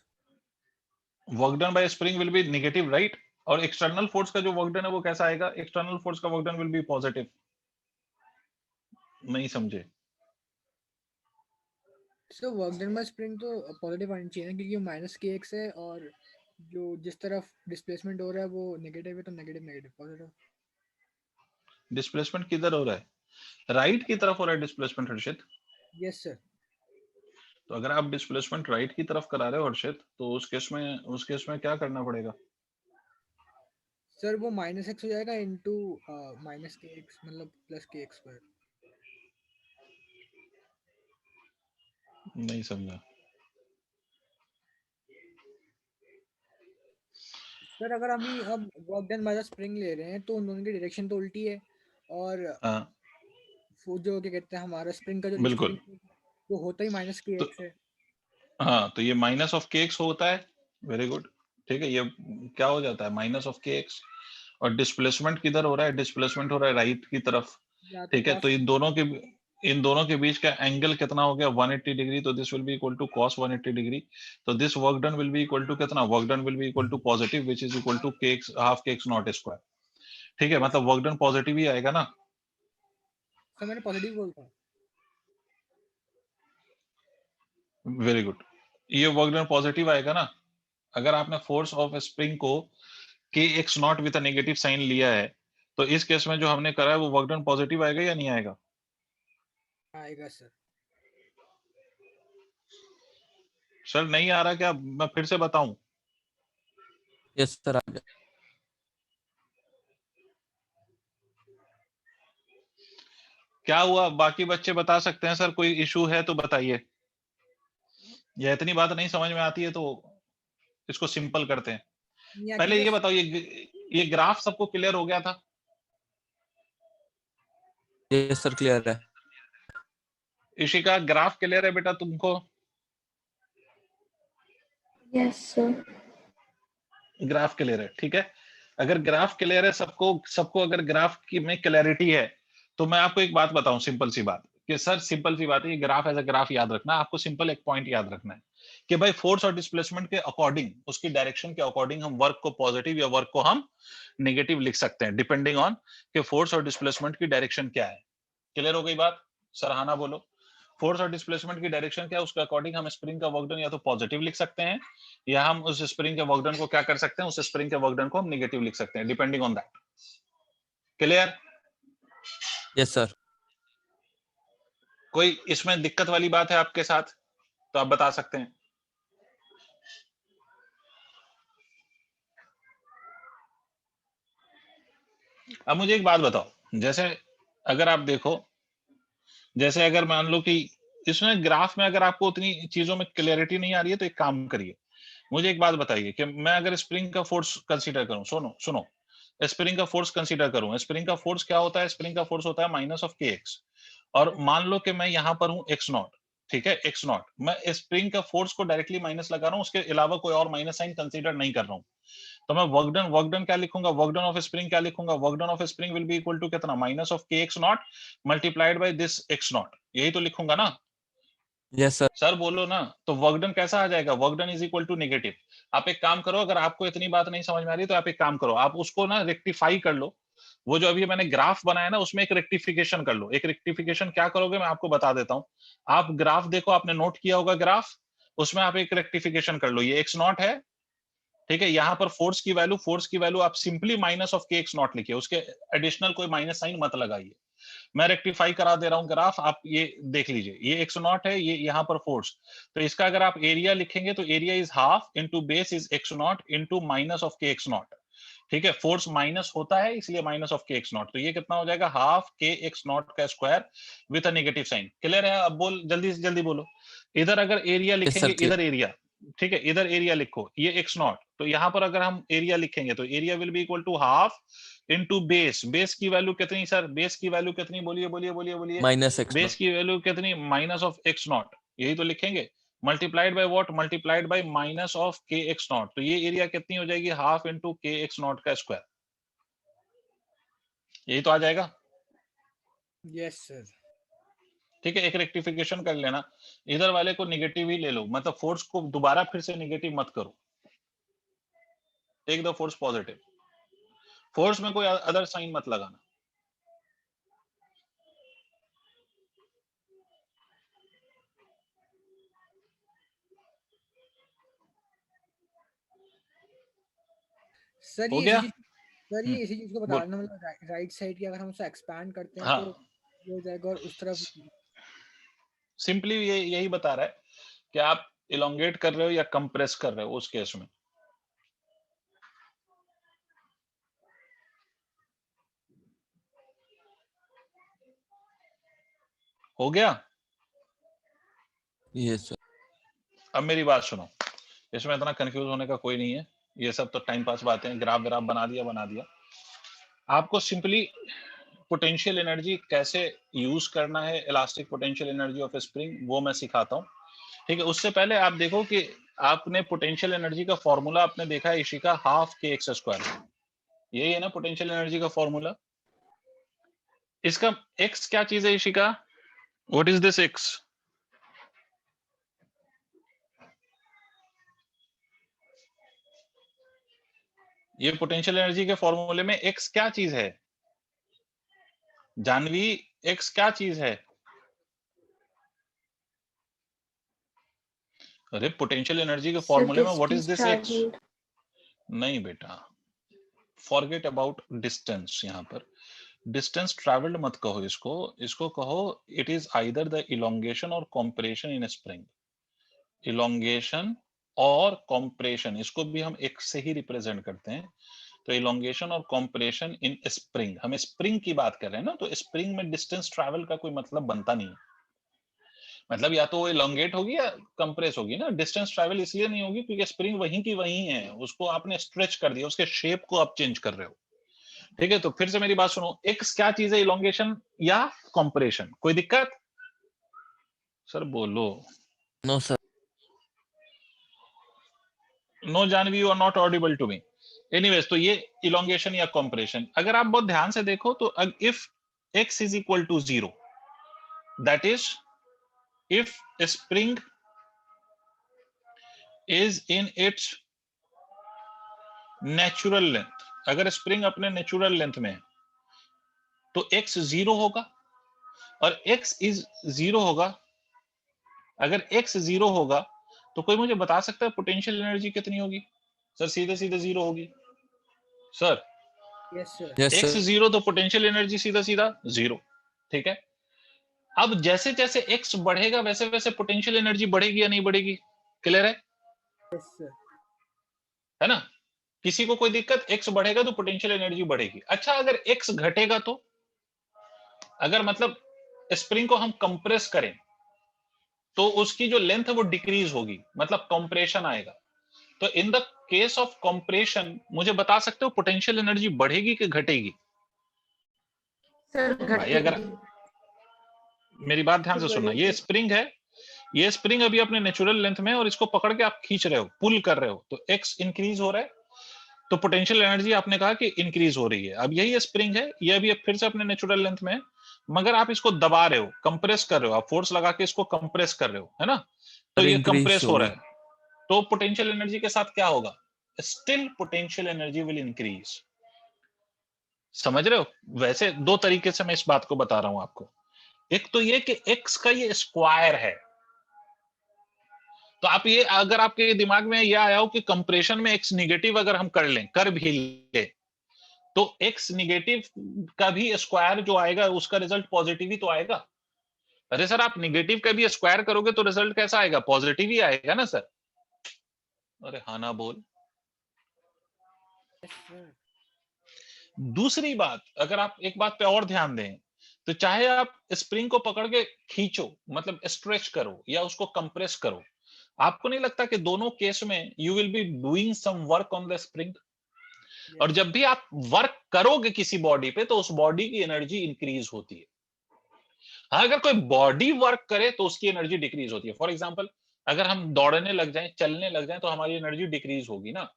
Speaker 1: Work done by spring will B negative, right? और एक्सटर्नल फोर्स का जो वर्क डन है वो कैसा आएगा? एक्सटर्नल फोर्स का work done will B positive. नहीं समझे?
Speaker 2: So work done by spring तो पॉजिटिव आनी चाहिए ना, क्योंकि माइनस के एक्स है और जो जिस तरफ डिस्प्लेसमेंट हो रहा है वो नेगेटिव है, तो नेगेटिव नेगेटिव पॉजिटिव।
Speaker 1: डिस्प्लेसमेंट किधर हो रहा है? राइट की तरफ हो रहा है डिस्प्लेसमेंट, हर्षित।
Speaker 2: Yes sir.
Speaker 1: तो अगर आप डिस्प्लेसमेंट राइट की तरफ करा रहे हो हर्षित, तो उस केस में क्या करना पड़ेगा?
Speaker 2: सर वो माइनस एक्स हो जाएगा इनटू माइनस के एक्स, मतलब प्लस के एक्स स्क्वायर।
Speaker 1: नहीं समझा।
Speaker 2: सर अगर अभी अब work done by the spring ले रहे हैं तो उन दोनों की डायरेक्शन तो उल्टी है, और
Speaker 1: हाँ,
Speaker 2: वो जो क्या कहते हैं हमारा स्प्रिंग का जो
Speaker 1: बिल्कुल।
Speaker 2: डिस्प्लेसमेंट वो होता ही माइनस के
Speaker 1: तो
Speaker 2: एक्स है।
Speaker 1: हाँ, तो ये माइनस ऑफ के एक्स होता है। Very good. ठीक है, ये क्या हो जाता है? माइनस ऑफ के एक्स। और डिस्प्लेसमेंट किधर हो रहा है? डिस्प्लेसमेंट हो रहा है राइट की तरफ।
Speaker 2: या तो
Speaker 1: ठीक है, तो
Speaker 2: cos
Speaker 1: इन दोनों के बीच का एंगल कितना हो गया? 180 डिग्री। तो this will be equal to cos 180 degree. तो this work done will be equal to कितना? Work done will be equal to positive, which is equal to K X half के एक्स नॉट स्क्वायर। ठीक है, मतलब work done positive ही आएगा ना?
Speaker 2: Sir मैंने positive बोला था।
Speaker 1: Very good. ये वर्क डन पॉजिटिव आएगा ना? अगर आपने फोर्स ऑफ स्प्रिंग को k x not with negative sign लिया है, तो इस केस में जो हमने करा है वो वर्क डन पॉजिटिव आएगा या नहीं आएगा?
Speaker 2: आएगा सर।
Speaker 1: सर नहीं आ रहा क्या? मैं फिर से बताऊं?
Speaker 3: यस सर, आ गया।
Speaker 1: क्या हुआ? बाकी बच्चे बता सकते हैं सर, कोई इशू है तो बताइए, या इतनी बात नहीं समझ में आती है तो इसको सिंपल करते हैं। पहले ये बताओ, ये ग्राफ सबको क्लियर हो गया था?
Speaker 3: यस सर, क्लियर है।
Speaker 1: इशिका, ग्राफ क्लियर है बेटा तुमको?
Speaker 4: Yes sir.
Speaker 1: ग्राफ क्लियर है, ठीक है। अगर ग्राफ क्लियर है सबको सबको अगर ग्राफ की में क्लैरिटी है, तो मैं आपको एक बात बताऊं, सिंपल सी बात, कि सर सिंपल सी बात है, ये ग्राफ एज अ ग्राफ याद रखना, आपको सिंपल एक पॉइंट याद रखना है कि भाई फोर्स और डिस्प्लेसमेंट के अकॉर्डिंग, उसकी डायरेक्शन के अकॉर्डिंग हम वर्क को पॉजिटिव या वर्क को हम नेगेटिव लिख सकते हैं, डिपेंडिंग ऑन कि फोर्स और डिस्प्लेसमेंट की डायरेक्शन क्या है। क्लियर हो गई बात? सराहना बोलो। फोर्स और डिस्प्लेसमेंट की डायरेक्शन क्या है, उसके अकॉर्डिंग हम स्प्रिंग का वर्क डन या तो पॉजिटिव लिख सकते हैं, या हम उस स्प्रिंग के वर्क डन को क्या कर सकते हैं, उस स्प्रिंग के वर्क डन को हम नेगेटिव लिख सकते हैं, depending on that. Clear?
Speaker 3: Yes sir.
Speaker 1: कोई इसमें दिक्कत वाली बात है आपके साथ तो आप बता सकते हैं। अब मुझे एक बात बताओ, जैसे अगर आप देखो, जैसे अगर मान लो कि इसमें ग्राफ में अगर आपको उतनी चीजों में क्लियरिटी नहीं आ रही है, तो एक काम करिए, मुझे एक बात बताइए कि मैं अगर स्प्रिंग का फोर्स कंसीडर करूं, सुनो सुनो, स्प्रिंग का फोर्स कंसीडर करूं, स्प्रिंग का फोर्स क्या होता है, स्प्रिंग का फोर्स होता है माइनस ऑफ के एक्स, और मान लो कि मैं यहां पर हूं एक्स नॉट, ठीक है, एक्स नॉट, मैं स्प्रिंग का फोर्स को डायरेक्टली माइनस लगा रहा हूं, उसके अलावा कोई और माइनस साइन कंसीडर नहीं कर रहा हूं, तो मैं वर्क डन क्या लिखूंगा, वर्क डन ऑफ स्प्रिंग क्या लिखूंगा, work done of spring will be equal to कितना, माइनस ऑफ के x not multiplied by this x not, यही तो लिखूंगा ना।
Speaker 3: Yes sir.
Speaker 1: सर बोलो ना, तो वर्क डन कैसा आ जाएगा, work done is equal to negative. आप एक काम करो, अगर आपको इतनी बात नहीं समझ में आ रही तो आप एक काम करो, आप उसको ना रेक्टिफाई कर लो, वो जो अभी मैंने ग्राफ बनाया ना उसमें एक रेक्टिफिकेशन कर लो। एक रेक्टिफिकेशन क्या करोगे मैं आपको बता देता हूं, आप ग्राफ देखो, आपने नोट किया होगा ग्राफ, उसमें आप एक रेक्टिफिकेशन कर लो, ये एक्स नॉट है, ठीक है, यहां पर फोर्स की वैल्यू आप सिंपली माइनस ऑफ के एक्स नॉट लिखिए, उसके एडिशनल कोई माइनस साइन मत लगाइए, मैं रेक्टिफाई करा दे रहा हूं ग्राफ, आप ये देख लीजिए, ये एक्स नॉट है, ये यहाँ पर फोर्स, तो इसका अगर आप एरिया लिखेंगे तो area is half into base is x not into minus of के एक्स नॉट, ठीक है, फोर्स माइनस होता है इसलिए माइनस ऑफ के एक्स नॉट, तो ये कितना हो जाएगा, हाफ के एक्स नॉट का square with a negative sign. Clear है? अब बोल, जल्दी से जल्दी बोलो। इधर अगर एरिया
Speaker 3: यस सर।
Speaker 1: लिखेंगे, इधर एरिया, ठीक है, इधर एरिया लिखो, ये एक्स नॉट, तो यहां पर अगर हम एरिया लिखेंगे तो area will be equal to half into base, base की वैल्यू कितनी सर, बेस की वैल्यू कितनी, बोलिए बोलिए बोलिए बोलिए,
Speaker 3: माइनस एक्स
Speaker 1: बेस की वैल्यू कितनी, माइनस ऑफ एक्स नॉट, यही तो लिखेंगे, multiplied by what, multiplied by minus of के एक्स नॉट, तो ये एरिया कितनी हो जाएगी, हाफ इंटू के एक्स नॉट का स्क्वायर, यही तो आ जाएगा।
Speaker 2: Yes sir.
Speaker 1: ठीक है, एक रेक्टिफिकेशन कर लेना, इधर वाले को नेगेटिव ही ले लो, मतलब फोर्स को दोबारा फिर से नेगेटिव मत करो, take the force positive, force में कोई अदर साइन मत लगाना।
Speaker 2: सर
Speaker 1: हो
Speaker 2: ये
Speaker 1: गया?
Speaker 2: इसी सर ये इसी चीज को बता
Speaker 1: बोल।
Speaker 2: रहा ना, मतलब राइट साइड की अगर हम उसे एक्सपैंड करते हैं
Speaker 1: हाँ,
Speaker 2: तो ये हो जाएगा, और उस तरफ
Speaker 1: सिंपली ये यही बता रहा है कि आप इलोंगेट कर रहे हो या कंप्रेस कर रहे हो उस केस में। हो गया?
Speaker 3: Yes sir.
Speaker 1: अब मेरी बात सुनो, इसमें इतना कंफ्यूज होने का कोई नहीं है, ये सब तो टाइम पास बातें हैं, ग्राफ ग्राफ बना दिया। आपको सिंपली पोटेंशियल एनर्जी कैसे यूज करना है, elastic potential energy of spring, वो मैं सिखाता हूँ, ठीक है। उससे पहले आप देखो कि आपने पोटेंशियल एनर्जी का फॉर्मूला आपने देखा है इशिका, हाफ के एक्स स्क्वायर, यही है ना पोटेंशियल एनर्जी का फॉर्मूला। इसका एक्स क्या चीज है Ishika, what is this x? ये पोटेंशियल एनर्जी के फॉर्मूले में एक्स क्या चीज है जानवी, एक्स क्या चीज है? अरे पोटेंशियल एनर्जी के
Speaker 4: So
Speaker 1: फॉर्मूले में what is
Speaker 4: distance
Speaker 1: this x?
Speaker 4: traveled.
Speaker 1: नहीं बेटा, फॉरगेट अबाउट डिस्टेंस, यहाँ पर डिस्टेंस ट्रेवल्ड मत कहो इसको, इसको कहो it is either the elongation और कॉम्प्रेशन इन स्प्रिंग, इलोंगेशन और कॉम्प्रेशन, इसको भी हम एक्स से ही रिप्रेजेंट करते हैं, तो इलोंगेशन और कॉम्प्रेशन इन स्प्रिंग, हम स्प्रिंग की बात कर रहे हैं ना, तो स्प्रिंग में डिस्टेंस ट्रैवल का कोई मतलब बनता नहीं है, मतलब या तो वो इलोंगेट होगी या कंप्रेस होगी ना, डिस्टेंस ट्रैवल इसलिए नहीं होगी क्योंकि स्प्रिंग वहीं की वहीं है, उसको आपने स्ट्रेच कर दिया, उसके शेप को आप चेंज कर रहे हो, ठीक है। तो फिर से मेरी बात सुनो, एक्स क्या चीज है, इलोंगेशन या कॉम्प्रेशन, कोई दिक्कत? सर बोलो।
Speaker 3: No sir.
Speaker 1: No Janvi, you are not audible to me. Anyways, तो ये इलोंगेशन या कॉम्प्रेशन, अगर आप बहुत ध्यान से देखो तो if x is equal to 0, that is if spring is in its natural length, अगर स्प्रिंग अपने नेचुरल लेंथ में है तो x 0 होगा, और x इज 0 होगा। अगर x 0 होगा तो कोई मुझे बता सकता है पोटेंशियल एनर्जी कितनी होगी? सर सीधे सीधे 0 होगी sir.
Speaker 2: Yes sir.
Speaker 3: Yes
Speaker 1: x
Speaker 3: sir
Speaker 1: 0 तो पोटेंशियल एनर्जी सीधा सीधा 0, ठीक है। अब जैसे जैसे x बढ़ेगा वैसे वैसे पोटेंशियल एनर्जी बढ़ेगी या नहीं बढ़ेगी? क्लियर है?
Speaker 2: Yes sir.
Speaker 1: है ना? किसी को कोई दिक्कत? x बढ़ेगा तो पोटेंशियल एनर्जी बढ़ेगी। अच्छा अगर x घटेगा तो, अगर मतलब स्प्रिंग को हम कंप्रेस करें तो उसकी जो लेंथ है वो डिक्रीज होगी, मतलब कंप्रेशन आएगा। तो in the case of compression मुझे बता सकते हो पोटेंशियल एनर्जी बढ़ेगी कि घटेगी?
Speaker 5: सर
Speaker 1: भाई अगर मेरी बात ध्यान से सुनना, ये स्प्रिंग है, ये स्प्रिंग अभी अपने नेचुरल लेंथ में है और इसको पकड़ के आप खींच रहे हो, पुल कर रहे हो, तो एक्स इंक्रीज हो रहा है, तो पोटेंशियल एनर्जी आपने कहा कि इंक्रीज हो रही है। अब यही स्प्रिंग है, ये अभी फिर से अपने नेचुरल लेंथ में है, मगर आप इसको दबा रहे हो, कंप्रेस कर रहे हो, आप फोर्स लगा के इसको कंप्रेस कर रहे हो, है ना? तो
Speaker 3: और
Speaker 1: ये
Speaker 3: इंक्रीज
Speaker 1: कंप्रेस हो रहा
Speaker 3: होगी।
Speaker 1: है, तो पोटेंशियल एनर्जी के साथ क्या होगा? Still potential energy will increase. समझ रहे हो? वैसे दो तरीके से मैं इस बात को बता रहा हूं आपको। एक तो ये कि एक्स का ये स्क्वायर है, तो आप ये, अगर आपके दिमाग में ये आया हो कि कंप्रेशन में एक्स निगेटिव अगर हम कर भी ले तो एक्स निगेटिव का भी स्क्वायर जो आएगा उसका रिजल्ट पॉजिटिव ही तो आएगा। अरे सर आप निगेटिव का भी स्क्वायर करोगे तो रिजल्ट कैसा आएगा? पॉजिटिव ही आएगा ना सर। अरे हाँ ना बोल।
Speaker 2: Yes sir.
Speaker 1: दूसरी बात, अगर आप एक बात पे और ध्यान दें, तो चाहे आप स्प्रिंग को पकड़ के खींचो, मतलब स्ट्रेच करो या उसको कंप्रेस करो, आपको नहीं लगता कि दोनों केस में you will be doing some work on the spring? और जब भी आप वर्क करोगे किसी बॉडी पे तो उस बॉडी की एनर्जी इंक्रीज होती है। हाँ, अगर कोई बॉडी वर्क करे तो उसकी एनर्जी डिक्रीज होती है। फॉर एग्जाम्पल अगर हम दौड़ने लग जाएं, चलने लग जाएं, तो हमारी एनर्जी डिक्रीज होगी ना,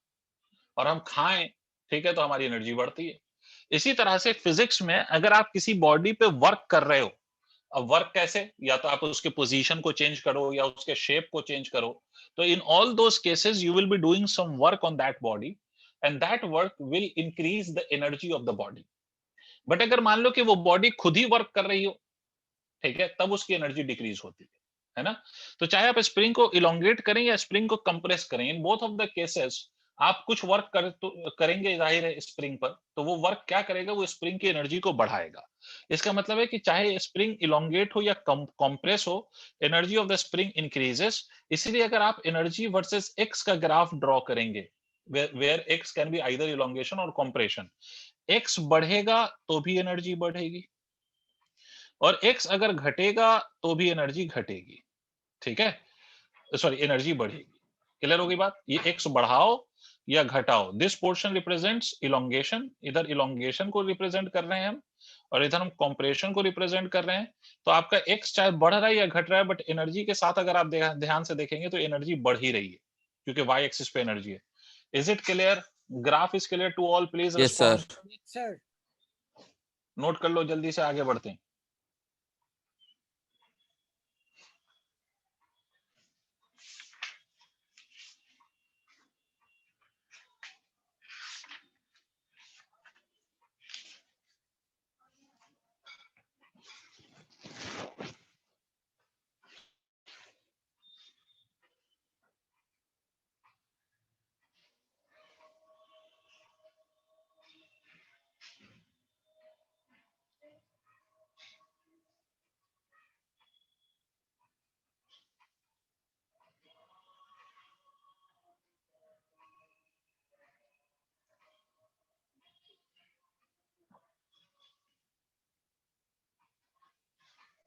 Speaker 1: और हम खाएं, ठीक है, तो हमारी एनर्जी बढ़ती है। इसी तरह से फिजिक्स में अगर आप किसी बॉडी पे वर्क कर रहे हो, अब वर्क कैसे? या तो आप उसके पोजीशन को चेंज करो या उसके शेप को चेंज करो, तो in all those cases you will be doing some work on that body and that work will increase the energy of the body. But अगर मान लो कि वो बॉडी खुद ही वर्क कर रही हो, ठीक है, तब उसकी एनर्जी डिक्रीज होती है ना? तो चाहे आप स्प्रिंग को इलोंगेट करें या स्प्रिंग को कंप्रेस करें, इन बोथ ऑफ द केसेस आप कुछ वर्क करेंगे, जाहिर है स्प्रिंग पर, तो वो वर्क क्या करेगा? वो स्प्रिंग की एनर्जी को बढ़ाएगा। इसका मतलब है कि चाहे स्प्रिंग इलोंगेट हो या कंप्रेस हो, energy of the spring increases. इसीलिए अगर आप एनर्जी वर्सेस एक्स का ग्राफ ड्रॉ करेंगे, where x can be either elongation और कंप्रेशन, एक्स बढ़ेगा तो भी एनर्जी बढ़ेगी, और x अगर घटेगा तो भी एनर्जी घटेगी, ठीक है, सॉरी एनर्जी बढ़ेगी। क्लियर होगी बात? ये x बढ़ाओ या घटाओ, दिस पोर्शन रिप्रेजेंट्स इलोंगेशन, इधर इलोंगेशन को रिप्रेजेंट कर रहे हैं हम, और इधर हम कंप्रेशन को रिप्रेजेंट कर रहे हैं। तो आपका x चाहे बढ़ रहा है या घट रहा है, बट एनर्जी के साथ अगर आप ध्यान से देखेंगे तो एनर्जी बढ़ ही रही है, क्योंकि y एक्सिस पे एनर्जी है। Is it clear? Graph is clear to all? Please
Speaker 3: yes sir.
Speaker 1: Respond.
Speaker 2: Sir
Speaker 1: note कर लो, जल्दी से आगे बढ़ते हैं।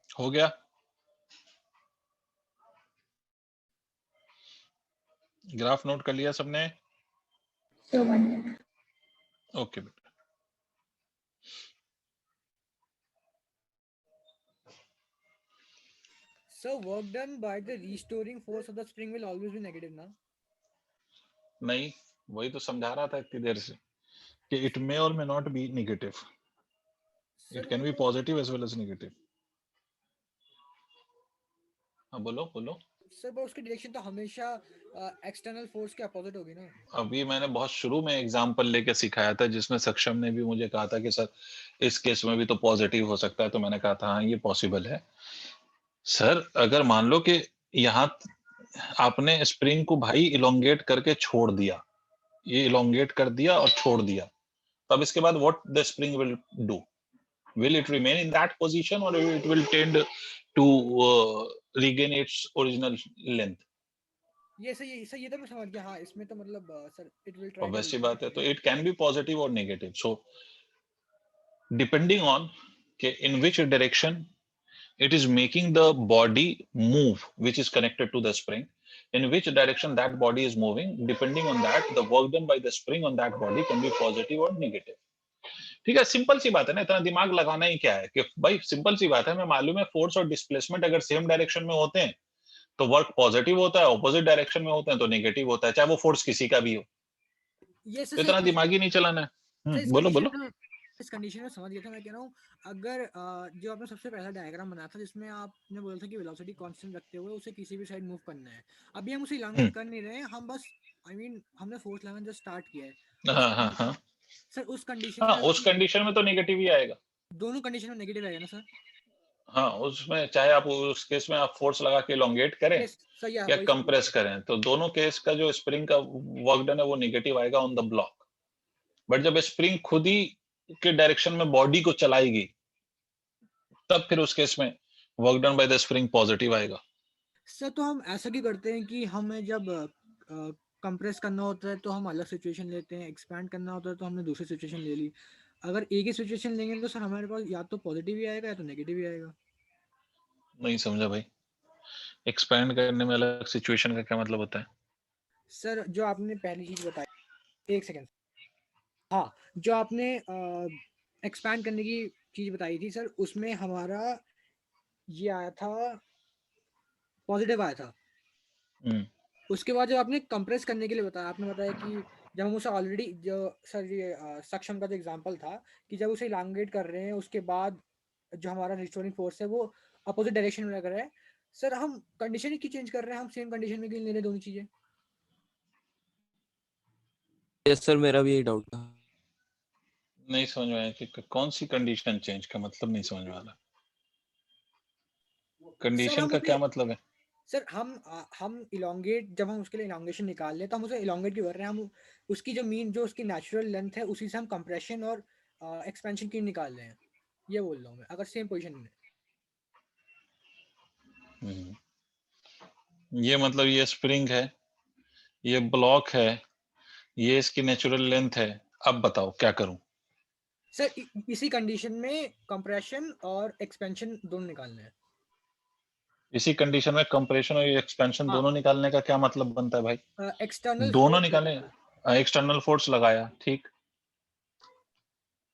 Speaker 1: हो गया? ग्राफ नोट कर लिया सबने?
Speaker 4: तो बन गया।
Speaker 1: ओके बेटा।
Speaker 2: So work done by the restoring force of the spring will always be negative ना?
Speaker 1: नहीं, वही तो समझा रहा था इतनी देर से कि इट मे और may not be negative, it can be positive as well as negative. हाँ बोलो बोलो।
Speaker 2: सर पर उसकी डायरेक्शन तो हमेशा एक्सटर्नल फोर्स के अपोजिट होगी ना।
Speaker 1: अभी मैंने बहुत शुरू में एग्जांपल लेके सिखाया था जिसमें सक्षम ने भी मुझे कहा था कि सर इस केस में भी तो पॉजिटिव हो सकता है, तो मैंने कहा था हाँ ये पॉसिबल है। सर अगर मान लो कि यहाँ आपने स्प्रिंग को भाई इलोंगेट करके छोड़ दिया, ये इलोंगेट कर दिया और छोड़ दिया, तब इसके बाद what the spring will do? Will it remain in that position or it will tend to regain its original length?
Speaker 2: ये सही ये तो मैं समझ गया। हाँ इसमें तो मतलब sir it will try to
Speaker 1: Obviously बात है, तो it can be positive or negative. So depending on in which direction it is making the body move, which is connected to the spring, in which direction that body is moving, depending on that, the work done by the spring on that body can be positive or negative. ठीक है, simple सी बात है ना, इतना दिमाग लगाना ही क्या है कि भाई सिंपल सी बात है, हमें मालूम है फोर्स और डिस्प्लेसमेंट अगर सेम डायरेक्शन में होते हैं तो वर्क पॉजिटिव होता है, ऑपोजिट डायरेक्शन में होते हैं तो नेगेटिव होता है, चाहे वो फोर्स किसी का भी हो।
Speaker 2: ये
Speaker 1: तो इतना दिमाग ही नहीं चलाना है। बोलो बोलो।
Speaker 2: इस कंडीशन में समझ गया था। मैं कह रहा हूँ अगर जो आपने सबसे पहला डायग्राम बनाया था जिसमें आपने बोला था कि वेलोसिटी कांस्टेंट रखते हुए उसे किसी भी साइड मूव करना है, अभी हम उसे इलांगेट कर नहीं रहे हैं, हम बस हमने फोर्स लेवल जस्ट स्टार्ट किया है।
Speaker 1: हाँ
Speaker 2: सर उस कंडीशन
Speaker 1: हाँ,
Speaker 2: में
Speaker 1: उस कंडीशन में तो नेगेटिव ही आएगा।
Speaker 2: दोनों कंडीशन में नेगेटिव आएगा ना सर?
Speaker 1: हाँ, उसमें चाहे आप उस केस में आप फोर्स लगा के इलोंगेट करें
Speaker 2: सही है,
Speaker 1: या
Speaker 2: वही
Speaker 1: कंप्रेस करें, तो दोनों केस का जो स्प्रिंग का वर्क डन है वो नेगेटिव आएगा ऑन द ब्लॉक। बट जब स्प्रिंग खुद ही के डायरेक्शन में बॉडी को चलाएगी तब फिर उस केस में work done by the spring positive आएगा।
Speaker 2: सर तो हम ऐसा क्यों करते हैं कि हमें जब कंप्रेस करना होता है तो हम अलग सिचुएशन लेते हैं, एक्सपैंड करना होता है तो हमने दूसरी सिचुएशन ले ली। अगर एक ही सिचुएशन लेंगे तो सर हमारे पास या तो पॉजिटिव ही आएगा या तो नेगेटिव ही आएगा।
Speaker 1: नहीं समझा भाई, एक्सपैंड करने में अलग सिचुएशन का क्या मतलब होता है?
Speaker 2: सर जो आपने पहली चीज बताई, एक सेकेंड, हाँ जो आपने एक्सपैंड करने की चीज बताई थी सर, उसमें हमारा ये आया था, पॉजिटिव आया था। उसके बाद जब आपने कंप्रेस करने के लिए बताया, आपने बताया कि जब हम उसे ऑलरेडी जो सर ये सक्षम का जो एग्जांपल था कि जब उसे इलांगेट कर रहे हैं उसके बाद जो हमारा रिस्टोरिंग फोर्स है वो अपोजिट डायरेक्शन में लग रहा है। सर हम कंडीशन ही क्यों चेंज कर रहे हैं, हम सेम कंडीशन में क्यों ले रहे हैं दोनों चीजें?
Speaker 3: यस सर, मेरा भी यही डाउट था।
Speaker 1: नहीं समझ में आया कि कौन सी कंडीशन चेंज का मतलब नहीं समझ में आ रहा। कंडीशन का क्या मतलब है?
Speaker 2: सर हम इलोंगेट, जब हम उसके लिए इलोंगेशन निकाल लें तो हम उसे इलोंगेट क्यों कर रहे हैं? हम उसकी जो मीन जो उसकी नेचुरल लेंथ है उसी से हम कंप्रेशन और एक्सपेंशन क्यों निकाल रहे हैं, ये बोल रहा हूँ मैं, अगर सेम पोजीशन में।
Speaker 1: ये मतलब ये स्प्रिंग है, ये ब्लॉक है, ये इसकी नेचुरल लेंथ है, अब बताओ क्या करूं?
Speaker 2: सर इसी कंडीशन में कंप्रेशन और एक्सपेंशन दोनों निकालने हैं।
Speaker 1: इसी कंडीशन में कंप्रेशन और एक्सपेंशन दोनों निकालने का क्या मतलब बनता है भाई?
Speaker 2: एक्सटर्नल
Speaker 1: दोनों निकालने, एक्सटर्नल फोर्स लगाया, ठीक,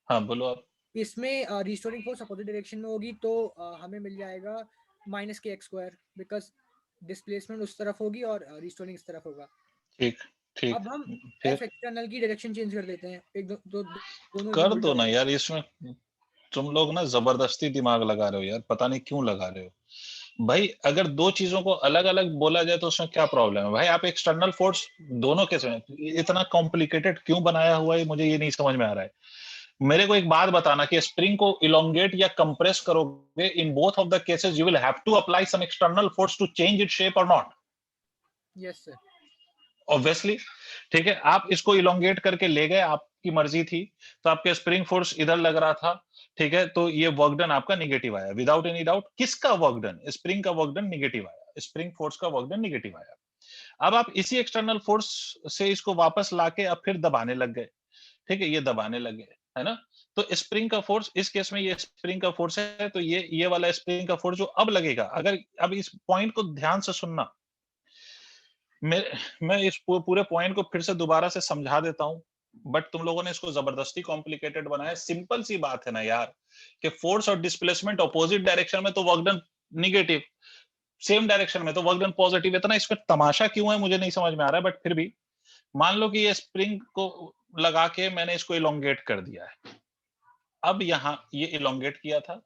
Speaker 1: हाँ बोलो आप।
Speaker 2: इसमें रिस्टोरिंग फोर्स अपोजिट डायरेक्शन में होगी तो हमें मिल जाएगा -kx², बिकॉज डिस्प्लेसमेंट उस तरफ होगी और रिस्टोरिंग इस तरफ होगा।
Speaker 1: ठीक ठीक,
Speaker 2: अब हम
Speaker 1: फिर
Speaker 2: एफ एक्सटर्नल की डायरेक्शन चेंज कर देते हैं, एक दोनों
Speaker 1: कर
Speaker 2: उल्टा
Speaker 1: दो ना
Speaker 2: होगा।
Speaker 1: यार, इसमें तुम लोग ना जबरदस्ती दिमाग लगा रहे हो यार, पता नहीं क्यों लगा रहे हो भाई। अगर दो चीजों को अलग अलग बोला जाए तो उसमें क्या प्रॉब्लम है भाई? आप एक्सटर्नल फोर्स दोनों के समय इतना कॉम्प्लिकेटेड क्यों बनाया हुआ है, मुझे ये नहीं समझ में आ रहा है। मेरे को एक बात बताना कि स्प्रिंग को इलोंगेट या कंप्रेस करोगे, in both of the cases you will have to apply some external force to change it shape और नॉट?
Speaker 2: Yes sir.
Speaker 1: ऑब्वियसली, ठीक है। आप इसको इलोंगेट करके ले गए, आपकी मर्जी थी, तो आपके स्प्रिंग फोर्स इधर लग रहा था, ठीक है, तो ये वर्क डन आपका निगेटिव आया विदाउट एनी डाउट। किसका वर्क डन? स्प्रिंग का वर्क डन निगेटिव आया, स्प्रिंग फोर्स का वर्क डन निगेटिव आया। अब आप इसी एक्सटर्नल फोर्स से इसको वापस लाके अब फिर दबाने लग गए, ठीक है, ये दबाने लगे, है ना? तो स्प्रिंग का फोर्स इस केस में ये स्प्रिंग का फोर्स है, तो ये वाला स्प्रिंग का फोर्स जो अब लगेगा, अगर अब इस पॉइंट को ध्यान से सुनना, मैं इस पूरे पॉइंट को फिर से दोबारा से समझा देता हूं, बट तुम लोगों ने इसको जबरदस्ती कॉम्प्लिकेटेड बनाया। सिंपल सी बात है ना यार, कि फोर्स और डिस्प्लेसमेंट ऑपोजिट डायरेक्शन में तो work done negative, same direction में तो वर्क डन पॉजिटिव। इतना इसमें तमाशा क्यों है मुझे नहीं समझ में आ रहा है, बट फिर भी मान लो कि ये स्प्रिंग को लगा के मैंने इसको इलोंगेट कर दिया है। अब यहां ये इलोंगेट किया था,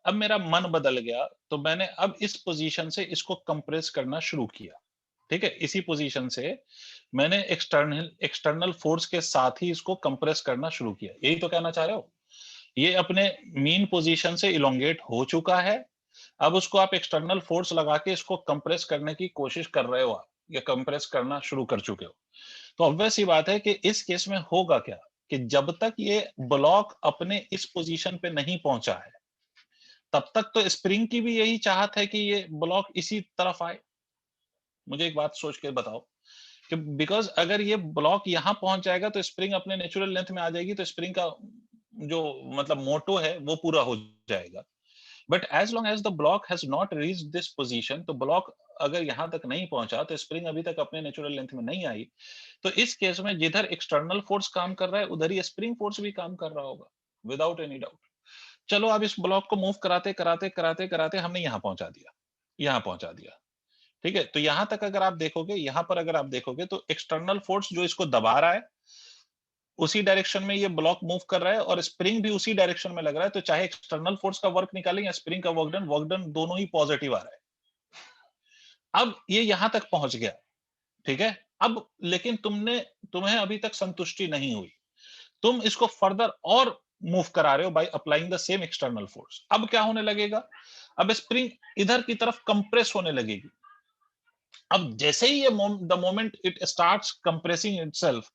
Speaker 1: अब मेरा मन बदल गया, तो मैंने अब इस पोजीशन से इसको कंप्रेस करना शुरू किया, ठीक है, इसी पोजीशन से मैंने एक्सटर्नल फोर्स के साथ ही इसको कंप्रेस करना शुरू किया। यही तो कहना चाह रहे हो? ये अपने मीन पोजीशन से इलोंगेट हो चुका है, अब उसको आप एक्सटर्नल फोर्स लगा के इसको कंप्रेस करने की कोशिश कर रहे हो आप, या कंप्रेस करना शुरू कर चुके हो। तो ऑब्वियस ही बात है कि इस केस में होगा क्या, कि जब तक ये ब्लॉक अपने इस पोजीशन पे नहीं पहुंचा है, तब तक तो स्प्रिंग की भी यही चाहत है कि ये ब्लॉक इसी तरफ आए। मुझे एक बात सोच के बताओ कि बिकॉज अगर ये ब्लॉक यहां पहुंच जाएगा तो स्प्रिंग अपने नेचुरल लेंथ में आ जाएगी, तो स्प्रिंग का जो मतलब मोटो है वो पूरा हो जाएगा। But as long as the block has not reach this position, तो ब्लॉक अगर यहां तक नहीं पहुंचा तो स्प्रिंग अभी तक अपने नेचुरल लेंथ में नहीं आई, तो इस केस में जिधर एक्सटर्नल फोर्स काम कर रहा है उधर ही स्प्रिंग फोर्स भी काम कर रहा होगा, विदाउट एनी डाउट। चलो अब इस ब्लॉक को मूव कराते कराते कराते कराते हमने यहां पहुंचा दिया, यहां पहुंचा दिया, ठीक है। तो यहां तक अगर आप देखोगे, यहां पर अगर आप देखोगे तो एक्सटर्नल फोर्स जो इसको दबा रहा है उसी डायरेक्शन में ये ब्लॉक मूव कर रहा है, और स्प्रिंग भी उसी डायरेक्शन में लग रहा है। तो चाहे एक्सटर्नल फोर्स का वर्क निकालें या स्प्रिंग का वर्क डन दोनों ही पॉजिटिव आ रहा है। अब ये यहां तक पहुंच गया, ठीक है। अब लेकिन तुम्हें अभी तक संतुष्टि नहीं हुई, तुम इसको फर्दर और मूव करा रहे हो by applying the same external force. अब क्या होने लगेगा, अब स्प्रिंग इधर की तरफ कंप्रेस होने लगेगी। अब जैसे ही ये the moment it starts compressing itself,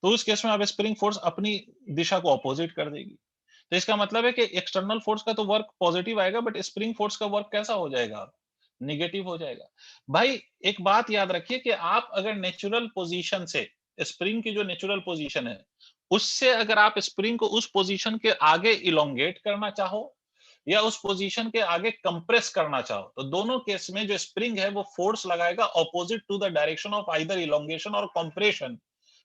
Speaker 1: तो उस केस में अब स्प्रिंग फोर्स अपनी दिशा को अपोजिट कर देगी। तो इसका मतलब है कि एक्सटर्नल फोर्स का तो वर्क पॉजिटिव आएगा, बट स्प्रिंग फोर्स का वर्क कैसा हो जाएगा, निगेटिव हो जाएगा। भाई एक बात याद रखिए कि आप अगर नेचुरल पोजीशन से, स्प्रिंग की जो नेचुरल पोजीशन है उससे अगर आप स्प्रिंग को उस पोजीशन के आगे इलोंगेट करना चाहो या उस पोजीशन के आगे कंप्रेस करना चाहो, तो दोनों केस में जो स्प्रिंग है वो फोर्स लगाएगा opposite to the direction of either elongation और कंप्रेशन।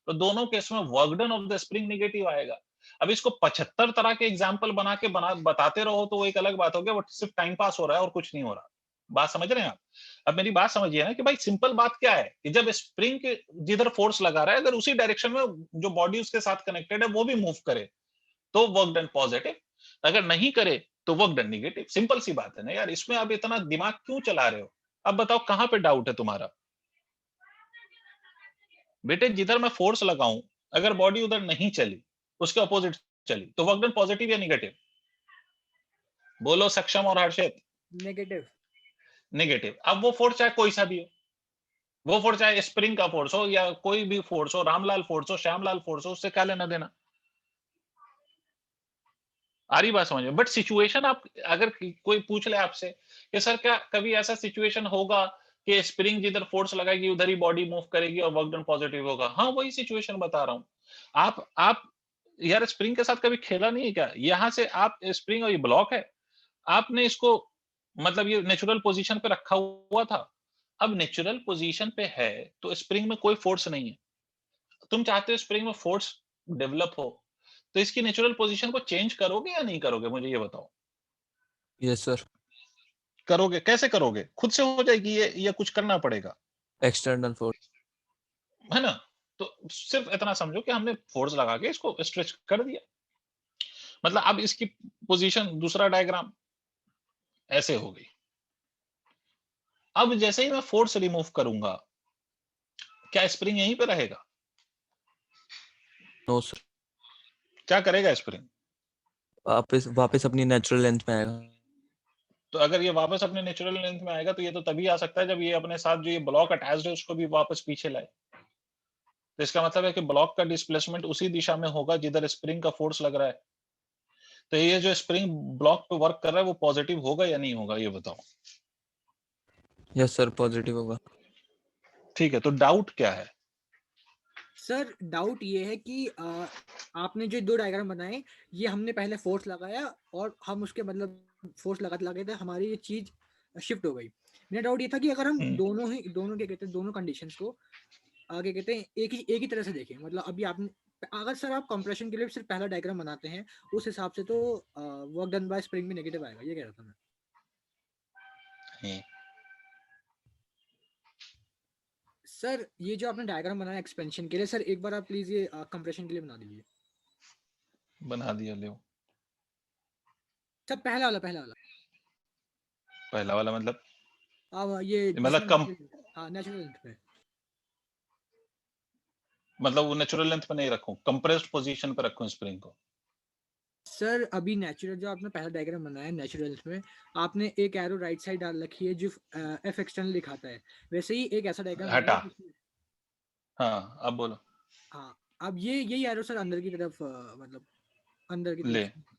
Speaker 1: तो दोनों केस में work done of the spring negative आएगा। अब इसको 75 तरह के एग्जाम्पल बना के बताते रहो तो वो एक अलग बात हो गया, बट सिर्फ टाइम पास हो रहा है और कुछ नहीं हो रहा। बात समझ रहे हैं आप? अब मेरी बात समझिए ना कि भाई सिंपल बात क्या है कि जब स्प्रिंग के जिधर फोर्स लगा रहा है अगर उसी डायरेक्शन में जो बॉडी उसके साथ कनेक्टेड है वो भी मूव करे तो वर्क डन पॉजिटिव, अगर नहीं करे तो वर्क डन नेगेटिव। सिंपल सी बात है ना यार, इसमें आप इतना दिमाग क्यों चला रहे हो? अब बताओ कहां पे डाउट है तुम्हारा? बेटे जिधर मैं फोर्स लगाऊं अगर बॉडी उधर नहीं चली, उसके अपोजिट चली, तो वर्क डन पॉजिटिव या नेगेटिव? बोलो सक्षम और हर्षित।
Speaker 2: नेगेटिव।
Speaker 1: नेगेटिव। अब वो फोर्स चाहे कोई सा भी हो, वो फोर्स चाहे स्प्रिंग का फोर्स हो या कोई भी फोर्स हो, रामलाल फोर्स हो, श्यामलाल फोर्स हो, उससे क्या लेना देना? आ रही बात समझ में? बट सिचुएशन आप अगर कोई पूछ ले आपसे कि सर क्या कभी ऐसा सिचुएशन होगा कि स्प्रिंग जिधर फोर्स लगाएगी उधर ही बॉडी मूव करेगी और वर्क डन पॉजिटिव होगा? हाँ वही सिचुएशन बता रहा हूं। आप यार स्प्रिंग के साथ कभी खेला नहीं है क्या? यहां से आप स्प्रिंग और ये ब्लॉक है, आपने इसको मतलब ये नेचुरल पोजीशन पे रखा हुआ था। अब नेचुरल पोजीशन पे है तो स्प्रिंग में कोई फोर्स नहीं है, तुम चाहते हो स्प्रिंग में फोर्स डेवलप हो, तो इसकी नेचुरल पोजीशन को चेंज करोगे या नहीं करोगे? मुझे ये बताओ।
Speaker 3: Yes sir.
Speaker 1: करोगे? कैसे करोगे? खुद से हो जाएगी ये या कुछ करना पड़ेगा?
Speaker 3: External force.
Speaker 1: है ना? तो सिर्फ इतना समझो कि हमने फोर्स लगा के इसको स्ट्रेच कर दिया। मतलब अब इसकी पोजीशन दूसरा डायग्राम ऐसे हो गई। अब जैसे ही मैं फोर्स रिमूव करूंगा क्या स्प्रिंग यहीं पे रहेगा?
Speaker 3: नो सर,
Speaker 1: क्या करेगा स्प्रिंग?
Speaker 3: वापस वापस अपनी नेचुरल लेंथ में आएगा।
Speaker 1: तो अगर ये वापस अपने नेचुरल लेंथ में आएगा तो ये तो तभी आ सकता है जब ये अपने साथ जो ये ब्लॉक अटैच्ड है उसको भी वापस पीछे लाए। तो इसका मतलब है कि ब्लॉक का डिस्प्लेसमेंट उसी दिशा में होगा जिधर स्प्रिंग का फोर्स लग रहा है। तो ये जो स्प्रिंग ब्लॉक पे वर्क कर रहा है वो पॉजिटिव होगा या नहीं होगा ये बताओ।
Speaker 3: यस सर, पॉजिटिव होगा।
Speaker 1: ठीक है, तो डाउट क्या है?
Speaker 2: सर डाउट ये है कि आपने जो दो डायग्राम बनाए ये हमने पहले फोर्स लगाया और हम उसके मतलब फोर्स लगाते लगाते हमारी ये चीज शिफ्ट हो गई। मेरा डाउट ये था कि अगर हम दोनों क्या कहते हैं दोनों कंडीशंस को आगे कहते हैं एक ही तरह से देखें, मतलब अभी आपने अगर सर आप कंप्रेशन के लिए सिर्फ पहला डायग्राम बनाते हैं उस हिसाब से तो वर्क डन बाय स्प्रिंग में नेगेटिव आएगा, ये कह रहा था मैं। सर ये जो आपने डायग्राम बनाया एक्सपेंशन के लिए, सर एक बार आप प्लीज ये कंप्रेशन के लिए बना दीजिए।
Speaker 1: बना दिया ले।
Speaker 2: सर पहला वाला
Speaker 1: पहला वाला मतलब
Speaker 2: अब ये
Speaker 1: मतलब
Speaker 2: जिसमें
Speaker 1: कम,
Speaker 2: हाँ नेचुरल लेंथ पे।
Speaker 1: मतलब वो नेचुरल लेंथ पे नहीं रखूं, कंप्रेस्ड पोजीशन पे रखूं स्प्रिंग को?
Speaker 2: सर अभी नेचुरल जो आपने पहला डायग्राम बनाया है नेचुरल लेंथ में, आपने एक एरो राइट साइड डाल रखी है जो एफ एक्सटर्नल लिखाता है, वैसे ही एक ऐसा डायग्राम
Speaker 1: हटा,
Speaker 2: बनाइए जिसमें
Speaker 1: हाँ अब बोलो।
Speaker 2: हाँ अब ये यही एरो सर अंदर की तरफ मतलब अंदर की
Speaker 1: ले,
Speaker 2: तरफ।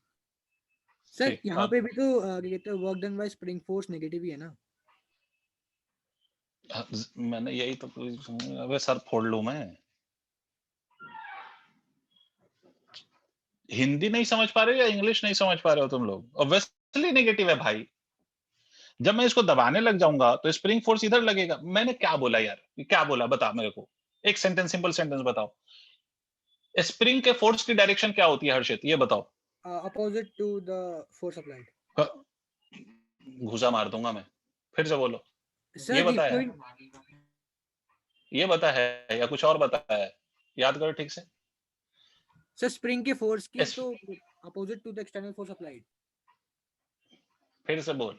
Speaker 2: सर
Speaker 1: ठीक,
Speaker 2: यहाँ
Speaker 1: अब
Speaker 2: पे भी तो क्या कहते हैं work done by spring force negative ही है ना।
Speaker 1: मैंने यही तो, अबे सर फोड़ लूं मैं? हिंदी नहीं समझ पा रहे हो या इंग्लिश नहीं समझ पा रहे हो तुम लोग? ऑब्वियसली नेगेटिव है भाई। जब मैं इसको दबाने लग जाऊंगा तो स्प्रिंग फोर्स इधर लगेगा। मैंने क्या बोला यार, क्या बोला बता मेरे को, एक सेंटेंस, सिंपल सेंटेंस बताओ। स्प्रिंग के फोर्स की डायरेक्शन क्या होती है हर्षित, ये बताओ।
Speaker 2: Opposite to the force applied.
Speaker 1: घुसा मार दूंगा मैं, फिर से बोलो। ये
Speaker 2: सर
Speaker 1: बताया, ये बता है या कुछ और बताया है? याद करो ठीक से।
Speaker 2: सर स्प्रिंग के फोर्स की
Speaker 1: इस,
Speaker 2: तो opposite to the external force applied.
Speaker 1: फिर से बोल।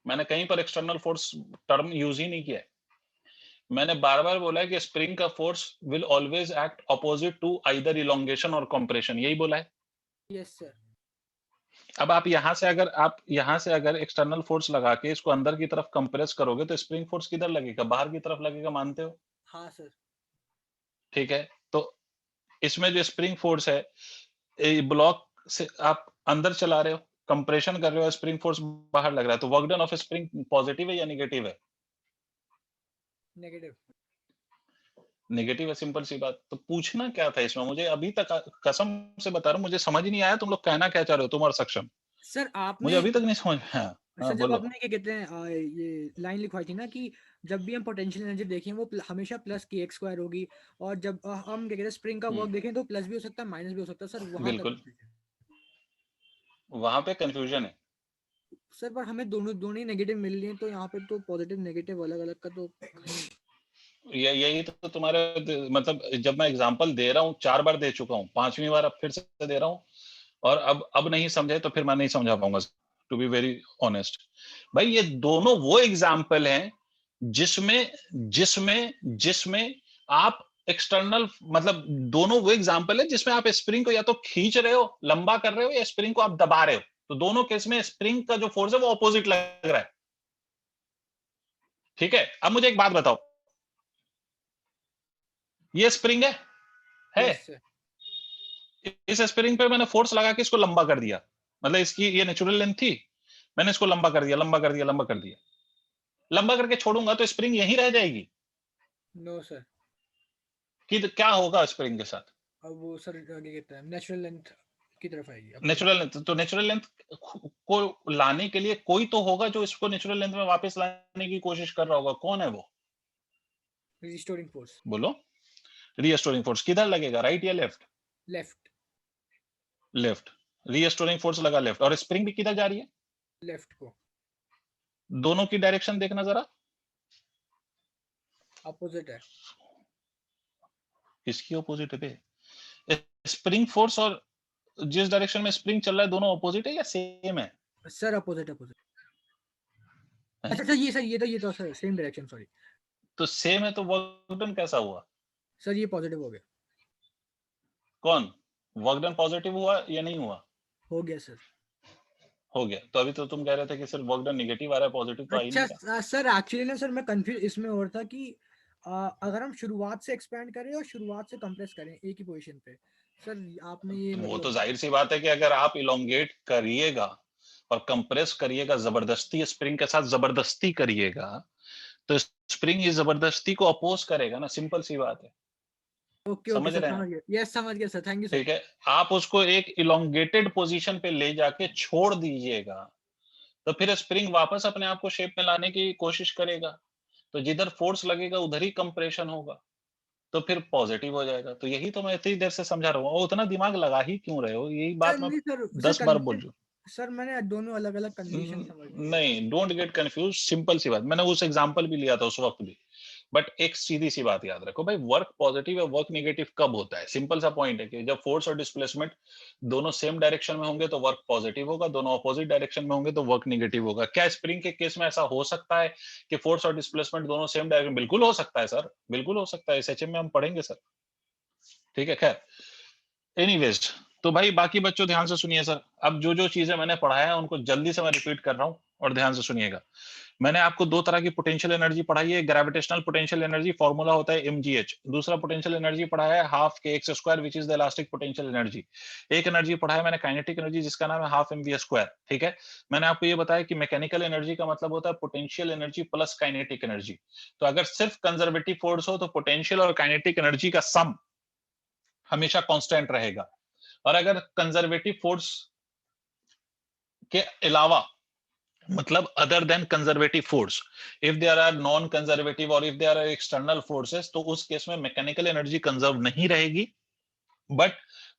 Speaker 1: मैंने कहीं पर एक्सटर्नल फोर्स टर्म यूज ही नहीं किया है। मैंने बार बार बोला है कि स्प्रिंग का force will always act opposite to either elongation और कंप्रेशन, यही बोला है।
Speaker 2: Yes sir.
Speaker 1: अब आप यहां से अगर एक्सटर्नल फोर्स लगा के इसको अंदर की तरफ कंप्रेस करोगे तो स्प्रिंग फोर्स किधर लगेगा? बाहर की तरफ लगेगा, मानते हो?
Speaker 2: हाँ सर।
Speaker 1: ठीक है, तो इसमें जो स्प्रिंग फोर्स है, ब्लॉक से आप अंदर चला रहे हो, कंप्रेशन कर रहे हो, स्प्रिंग फोर्स बाहर लग रहा है, तो work done of spring positive है या नेगेटिव है?
Speaker 2: नेगेटिव।
Speaker 1: नेगेटिव है, सिंपल सी बात। तो पूछना क्या था इसमें? मुझे अभी तक, कसम से बता रहा हूँ, मुझे समझ ही नहीं आया तुम लोग कहना क्या चाह रहे हो, तुम और सक्षम।
Speaker 2: सर
Speaker 1: मुझे
Speaker 2: आपने
Speaker 1: अभी तक नहीं समझ में आया।
Speaker 2: सर
Speaker 1: हाँ
Speaker 2: जब
Speaker 1: बोलो।
Speaker 2: आपने क्या कहते हैं ये लाइन लिखवाई थी ना कि जब भी हम पोटेंशियल एनर्जी देखें वो हमेशा प्लस के एक्स स्क्वायर होगी, और जब हम क्या कहते हैं स्प्रिंग का वर्क देखें तो प्लस भी हो सकता है माइनस भी हो सकता है। सर वहां का
Speaker 1: बिल्कुल,
Speaker 2: confusion।
Speaker 1: वहां पे कंफ्यूजन है।
Speaker 2: सर पर हमें दोनों दोनों ही नेगेटिव मिल रही हैं, तो यहाँ पे तो पॉजिटिव नेगेटिव अलग अलग का तो कहीं।
Speaker 1: यही तो तुम्हारे, मतलब जब मैं एग्जांपल दे रहा हूँ, 4 बार दे चुका हूँ, 5वीं बार अब फिर से दे रहा हूँ, और अब नहीं समझे तो फिर मैं नहीं समझा पाऊंगा, टू बी वेरी ऑनेस्ट। भाई ये दोनों वो एग्जाम्पल हैं जिसमें जिसमें जिसमें आप एक्सटर्नल, मतलब दोनों वो एग्जाम्पल है जिसमें आप स्प्रिंग को या तो खींच रहे हो, लंबा कर रहे हो, या स्प्रिंग को आप दबा रहे हो। तो दोनों केस में स्प्रिंग का जो फोर्स है वो ऑपोजिट लग रहा है। ठीक है, अब मुझे एक बात बताओ, ये स्प्रिंग है?
Speaker 2: Yes sir.
Speaker 1: इस स्प्रिंग पे मैंने फोर्स लगा के इसको लंबा कर दिया, मतलब इसकी ये नेचुरल लेंथ थी, मैंने इसको लंबा कर दिया, लंबा कर दिया, लंबा कर दिया। लंबा करके छोड़ूंगा तो स्प्रिंग यहीं रह जाएगी
Speaker 2: नो सर।
Speaker 1: कि क्या होगा स्प्रिंग के साथ?
Speaker 2: अब वो सर क्या कहते हैं नेचुरल लेंथ की तरफ आएगी
Speaker 1: नेचुरल लेंथ, तो नेचुरल लेंथ को लाने के लिए कोई तो होगा जो इसको नेचुरल लेंथ में वापस लाने की कोशिश कर रहा होगा। कौन है वो?
Speaker 2: Restoring force.
Speaker 1: बोलो। रीस्टोरिंग फोर्स किधर लगेगा, राइट या left?
Speaker 2: Left.
Speaker 1: Left. Restoring force लगा लेफ्ट, और स्प्रिंग भी किधर जा रही है?
Speaker 2: लेफ्ट को।
Speaker 1: दोनों की डायरेक्शन देखना जरा।
Speaker 2: अपोजिट है।
Speaker 1: किसकी ऑपोजिट है? स्प्रिंग फोर्स और जिस डायरेक्शन में स्प्रिंग चल रहा है, दोनों ऑपोजिट है या सेम है?
Speaker 2: Sir opposite opposite.
Speaker 1: हैं?
Speaker 2: अच्छा सर ये तो सर सेम डायरेक्शन सॉरी।
Speaker 1: तो सेम है तो वर्क डन कैसा हुआ?
Speaker 2: सर ये पॉजिटिव हो गया।
Speaker 1: कौन? वर्क डन पॉजिटिव हुआ या नहीं हुआ?
Speaker 2: हो गया सर।
Speaker 1: हो गया। तो अभी तो तुम कह रहे थे कि सिर्फ वर्क डन नेगेटिव आ रहा है, पॉजिटिव तो आ ही नहीं रहा।
Speaker 2: अच्छा सर एक्चुअली ना सर मैं कंफ्यूज इसमें हो रहा था कि अगर हम शुरुआत से एक्सपेंड करें और शुरुआत से कंप्रेस करें एक ही पोजीशन पे। सर आपने ये
Speaker 1: वो तो
Speaker 2: मतलब
Speaker 1: जाहिर सी बात है कि अगर आप इलोंगेट करिएगा और कंप्रेस करिएगा, जबरदस्ती स्प्रिंग के साथ जबरदस्ती करिएगा, तो स्प्रिंग इस जबरदस्ती को अपोज करेगा ना, सिंपल सी बात है।
Speaker 2: ओके ओके
Speaker 1: समझ
Speaker 2: सर
Speaker 1: रहे हैं
Speaker 2: समझ
Speaker 1: आप?
Speaker 2: गया। यस समझ गया सर। Thank you sir.
Speaker 1: ठीक है, आप उसको एक इलोंगेटेड पोजीशन पे ले जाके छोड़ दीजिएगा, तो फिर स्प्रिंग वापस अपने आप को शेप में लाने की कोशिश करेगा, तो जिधर फोर्स लगेगा उधर ही कंप्रेशन होगा, तो फिर पॉजिटिव हो जाएगा। तो यही तो मैं इतनी देर से समझा रहा हूँ, और उतना दिमाग लगा ही क्यों रहे हो? यही
Speaker 2: सर
Speaker 1: बात मैं
Speaker 2: नहीं सर सर
Speaker 1: 10 बार बोल
Speaker 2: कंफ्यूज।
Speaker 1: रहा हूँ।
Speaker 2: सर मैंने दोनों अलग अलग कंडीशन समझ ली है।
Speaker 1: नहीं, डोंट गेट कंफ्यूज, सिंपल सी बात। मैंने उस एग्जांपल भी लिया था उस वक्त भी, बट एक सीधी सी बात याद रखो भाई, वर्क पॉजिटिव या वर्क नेगेटिव कब होता है? सिंपल सा पॉइंट है कि जब फोर्स और डिस्प्लेसमेंट दोनों सेम डायरेक्शन में होंगे तो वर्क पॉजिटिव होगा, दोनों अपोजिट डायरेक्शन में होंगे तो वर्क नेगेटिव होगा। क्या स्प्रिंग के केस में ऐसा हो सकता है कि फोर्स और डिस्प्लेसमेंट दोनों सेम डायरेक्शन? बिल्कुल हो सकता है सर, बिल्कुल हो सकता है, एसएचएम में हम पढ़ेंगे सर, ठीक है। खैर एनीवेज, तो भाई बाकी बच्चों ध्यान से सुनिए सर, अब जो जो चीजें मैंने पढ़ाया है उनको जल्दी से मैं रिपीट कर रहा हूं और ध्यान से सुनिएगा। मैंने आपको दो तरह की पोटेंशियल एनर्जी पढ़ाई है, ग्रेविटेशनल पोटेंशियल एनर्जी, फॉर्मूला होता है mgh। दूसरा पोटेंशियल एनर्जी पढ़ाया है हाफ के x square which is the elastic potential energy. एक एनर्जी पढ़ाया मैंने काइनेटिक एनर्जी जिसका नाम है हाफ mv स्क्वायर, ठीक है। मैंने आपको ये बताया कि मैकेनिकल एनर्जी का मतलब होता है potential energy plus kinetic energy. तो अगर सिर्फ कंजर्वेटिव फोर्स हो तो पोटेंशियल और काइनेटिक एनर्जी का सम हमेशा कांस्टेंट रहेगा, और अगर कंजर्वेटिव फोर्स के अलावा मतलब other than conservative force, if there are non conservative और if there are external forces, तो उस केस में मैकेनिकल एनर्जी कंजर्व नहीं रहेगी but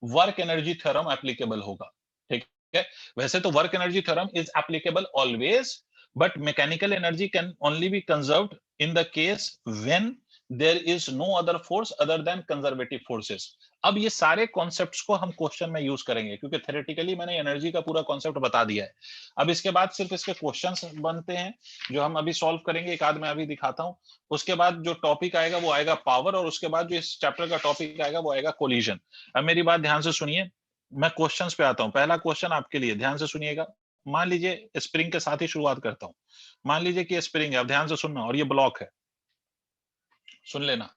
Speaker 1: work energy theorem applicable होगा, ठीक है। वैसे तो work energy theorem is applicable always, but mechanical energy can only be conserved in the case when there is no other force other than conservative forces। अब ये सारे concepts को हम क्वेश्चन में यूज करेंगे क्योंकि थ्योरेटिकली मैंने एनर्जी का पूरा कॉन्सेप्ट बता दिया है। अब इसके बाद सिर्फ इसके क्वेश्चंस बनते हैं जो हम अभी सॉल्व करेंगे, एक आध मैं अभी दिखाता हूं। उसके बाद जो टॉपिक आएगा वो आएगा पावर, और उसके बाद जो इस चैप्टर का टॉपिक आएगा वो आएगा कोलिजन। अब मेरी बात ध्यान से सुनिए, मैं क्वेश्चंस पे आता हूं। पहला क्वेश्चन आपके लिए, ध्यान से सुनिएगा। मान लीजिए स्प्रिंग के साथ ही शुरुआत करता हूं। मान लीजिए कि स्प्रिंग है, अब ध्यान से सुनना, और ये ब्लॉक है, सुन लेना।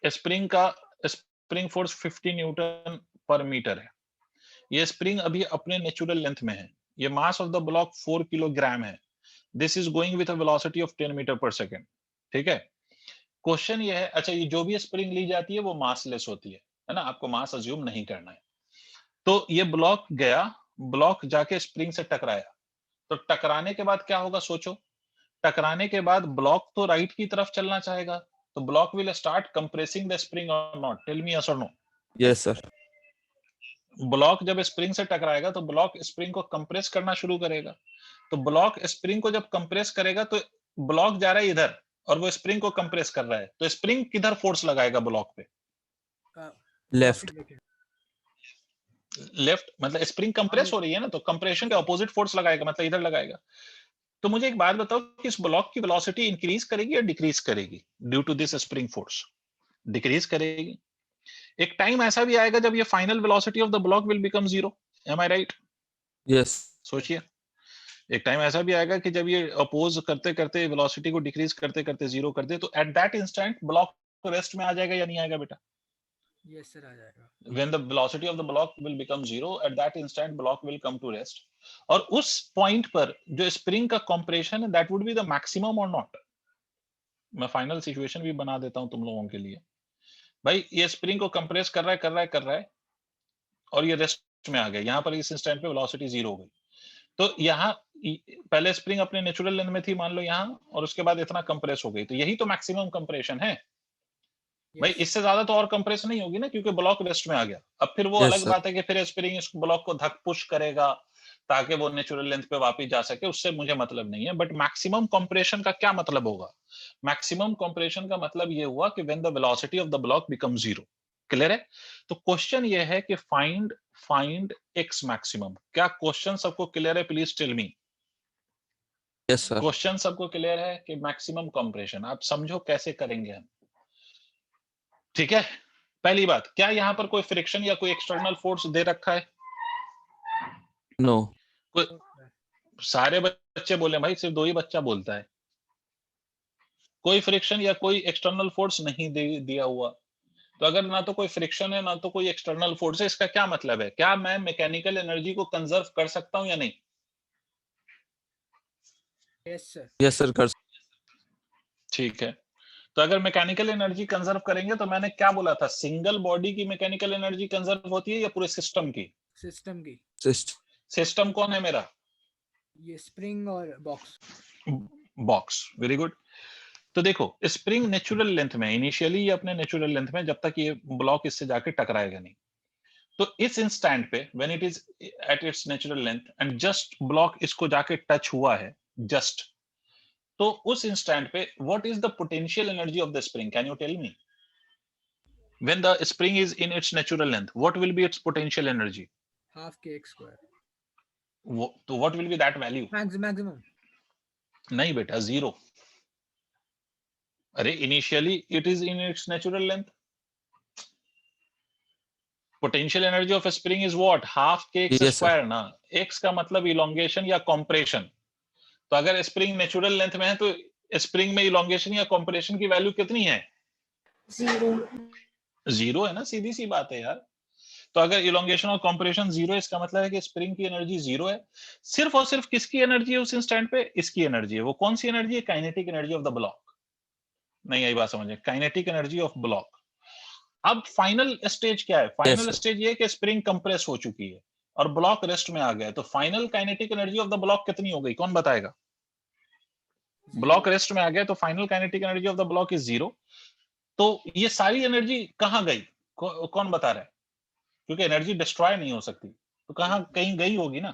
Speaker 1: स्प्रिंग का स्प्रिंग फोर्स 50 न्यूटन पर मीटर है। ये स्प्रिंग अभी अपने नेचुरल लेंथ में है। ये mass of the block 4 kilogram है। This is going with a velocity of 10 metre per second, ठीक है। क्वेश्चन ये है, अच्छा ये जो भी स्प्रिंग ली जाती है वो मासलेस होती है ना, आपको मास अज्यूम नहीं करना है। तो ये ब्लॉक गया, ब्लॉक जाके स्प्रिंग से टकराया, तो टकराने के बाद क्या होगा सोचो। टकराने के बाद ब्लॉक तो राइट की तरफ चलना चाहेगा, तो block will start compressing the spring और नॉट? टेल मी यस और नो।
Speaker 3: Yes sir.
Speaker 1: ब्लॉक जब स्प्रिंग से टकराएगा तो ब्लॉक स्प्रिंग को कंप्रेस करना शुरू करेगा। तो ब्लॉक स्प्रिंग को जब कंप्रेस करेगा तो ब्लॉक जा रहा है इधर और वो स्प्रिंग को कंप्रेस कर रहा है, तो स्प्रिंग किधर फोर्स लगाएगा ब्लॉक पे?
Speaker 3: लेफ्ट।
Speaker 1: लेफ्ट, मतलब स्प्रिंग कंप्रेस हो रही है ना, तो कंप्रेशन के ऑपोजिट फोर्स लगाएगा, मतलब इधर लगाएगा। तो मुझे एक बात बताओ कि इस ब्लॉक की वेलोसिटी इंक्रीज करेगी या डिक्रीज करेगी due to this spring force? Decrease करेगी। एक टाइम ऐसा भी आएगा जब ये final velocity of the block will become zero, am I right?
Speaker 3: Yes.
Speaker 1: सोचिए, एक टाइम ऐसा भी आएगा कि जब ये अपोज करते करते वेलोसिटी को डिक्रीज करते करते जीरो कर दे, तो at that instant block rest में आ जाएगा या नहीं आएगा बेटा?
Speaker 2: यस सर, आ जाएगा।
Speaker 1: When the velocity of the block will become zero, at that instant block will come to rest। और उस पॉइंट पर जो स्प्रिंग का कंप्रेशन है that would be the maximum और नॉट? मैं फाइनल सिचुएशन भी बना देता हूं तुम लोगों के लिए। भाई ये स्प्रिंग को कंप्रेस कर रहा है और ये रेस्ट में आ गया, यहाँ पर इस इंस्टेंट पे वेलोसिटी जीरो हो गई। तो यहाँ पहले स्प्रिंग अपने नेचुरल लेंथ में थी मान लो यहाँ, और उसके बाद इतना कंप्रेस हो गई, तो यही तो मैक्सिमम कंप्रेशन है। भाई इससे ज्यादा तो और कंप्रेस नहीं होगी ना, क्योंकि ब्लॉक रेस्ट में आ गया। अब फिर वो
Speaker 3: Yes,
Speaker 1: अलग
Speaker 3: sir.
Speaker 1: बात है कि फिर स्प्रिंग इस ब्लॉक को धक पुश करेगा ताकि वो नेचुरल लेंथ पे वापस जा सके, उससे मुझे मतलब नहीं है। बट मैक्सिमम कंप्रेशन का क्या मतलब होगा? मैक्सिमम कंप्रेशन का मतलब ये हुआ कि when the velocity of the block become zero. Clear है? तो क्वेश्चन ये है कि फाइंड एक्स मैक्सिमम। क्या क्वेश्चन सबको क्लियर है? Please tell me.
Speaker 3: Yes sir.
Speaker 1: Question सबको क्लियर है कि मैक्सिमम कंप्रेशन आप समझो कैसे करेंगे हम, ठीक है। पहली बात, क्या यहाँ पर कोई फ्रिक्शन या कोई एक्सटर्नल फोर्स दे रखा है?
Speaker 3: नो।
Speaker 1: कोई सारे बच्चे बोले भाई, सिर्फ दो ही बच्चा बोलता है। कोई फ्रिक्शन या कोई एक्सटर्नल फोर्स नहीं दिया हुआ। तो अगर ना तो कोई फ्रिक्शन है ना तो कोई एक्सटर्नल फोर्स है, इसका क्या मतलब है? क्या मैं मैकेनिकल एनर्जी को कंजर्व कर सकता हूं या नहीं?
Speaker 2: Yes sir.
Speaker 3: यस सर कर।
Speaker 1: ठीक है, तो अगर मैकेनिकल एनर्जी कंजर्व करेंगे तो मैंने क्या बोला था, सिंगल बॉडी की मैकेनिकल एनर्जी कंजर्व होती है या पूरे सिस्टम की?
Speaker 2: सिस्टम की।
Speaker 1: सिस्टम कौन है मेरा?
Speaker 2: ये स्प्रिंग और बॉक्स।
Speaker 1: Box, very good. तो देखो स्प्रिंग नेचुरल लेंथ में, इनिशियली ये अपने नेचुरल लेंथ में, जब तक ये ब्लॉक इससे जाके टकराएगा नहीं। तो इस इंस्टेंट पे when it is at its natural length and just block इसको जाके टच हुआ है, जस्ट, तो उस इंस्टेंट पे what is the potential energy of the spring, can you tell me? When the spring is in its natural length, what will be its potential energy?
Speaker 2: Half के x square
Speaker 1: तो what will be that value?
Speaker 2: Maximum
Speaker 1: नहीं बेटा, zero. अरे initially it is in its natural length. Potential energy of spring is what? Half के x
Speaker 3: Yes, sir.
Speaker 1: Square ना. X का मतलब elongation या कॉम्प्रेशन. तो अगर स्प्रिंग नेचुरल लेंथ में है तो स्प्रिंग में इलोंगेशन या कॉम्प्रेशन की वैल्यू कितनी है?
Speaker 4: 0.
Speaker 1: जीरो है ना, सीधी सी बात है यार. तो अगर इलोंगेशन और कॉम्प्रेशन जीरो है, इसका मतलब है कि स्प्रिंग की एनर्जी जीरो है. सिर्फ और सिर्फ किसकी एनर्जी है उस इंस्टेंट पे? इसकी एनर्जी है. वो कौन सी एनर्जी है? Kinetic energy of the block. नहीं आई बात समझे? Kinetic energy of block. अब फाइनल स्टेज क्या है? Final
Speaker 3: sir.
Speaker 1: स्टेज ये कि स्प्रिंग कंप्रेस हो चुकी है और ब्लॉक रेस्ट में आ गया है. तो final kinetic energy of the block कितनी हो गई? कौन बताएगा? ब्लॉक रेस्ट में आ गया तो final kinetic energy of the block is zero. तो ये सारी एनर्जी कहां गई? कौन बता रहा है? क्योंकि एनर्जी डिस्ट्रॉय नहीं हो सकती, तो कहां कहीं गई होगी ना.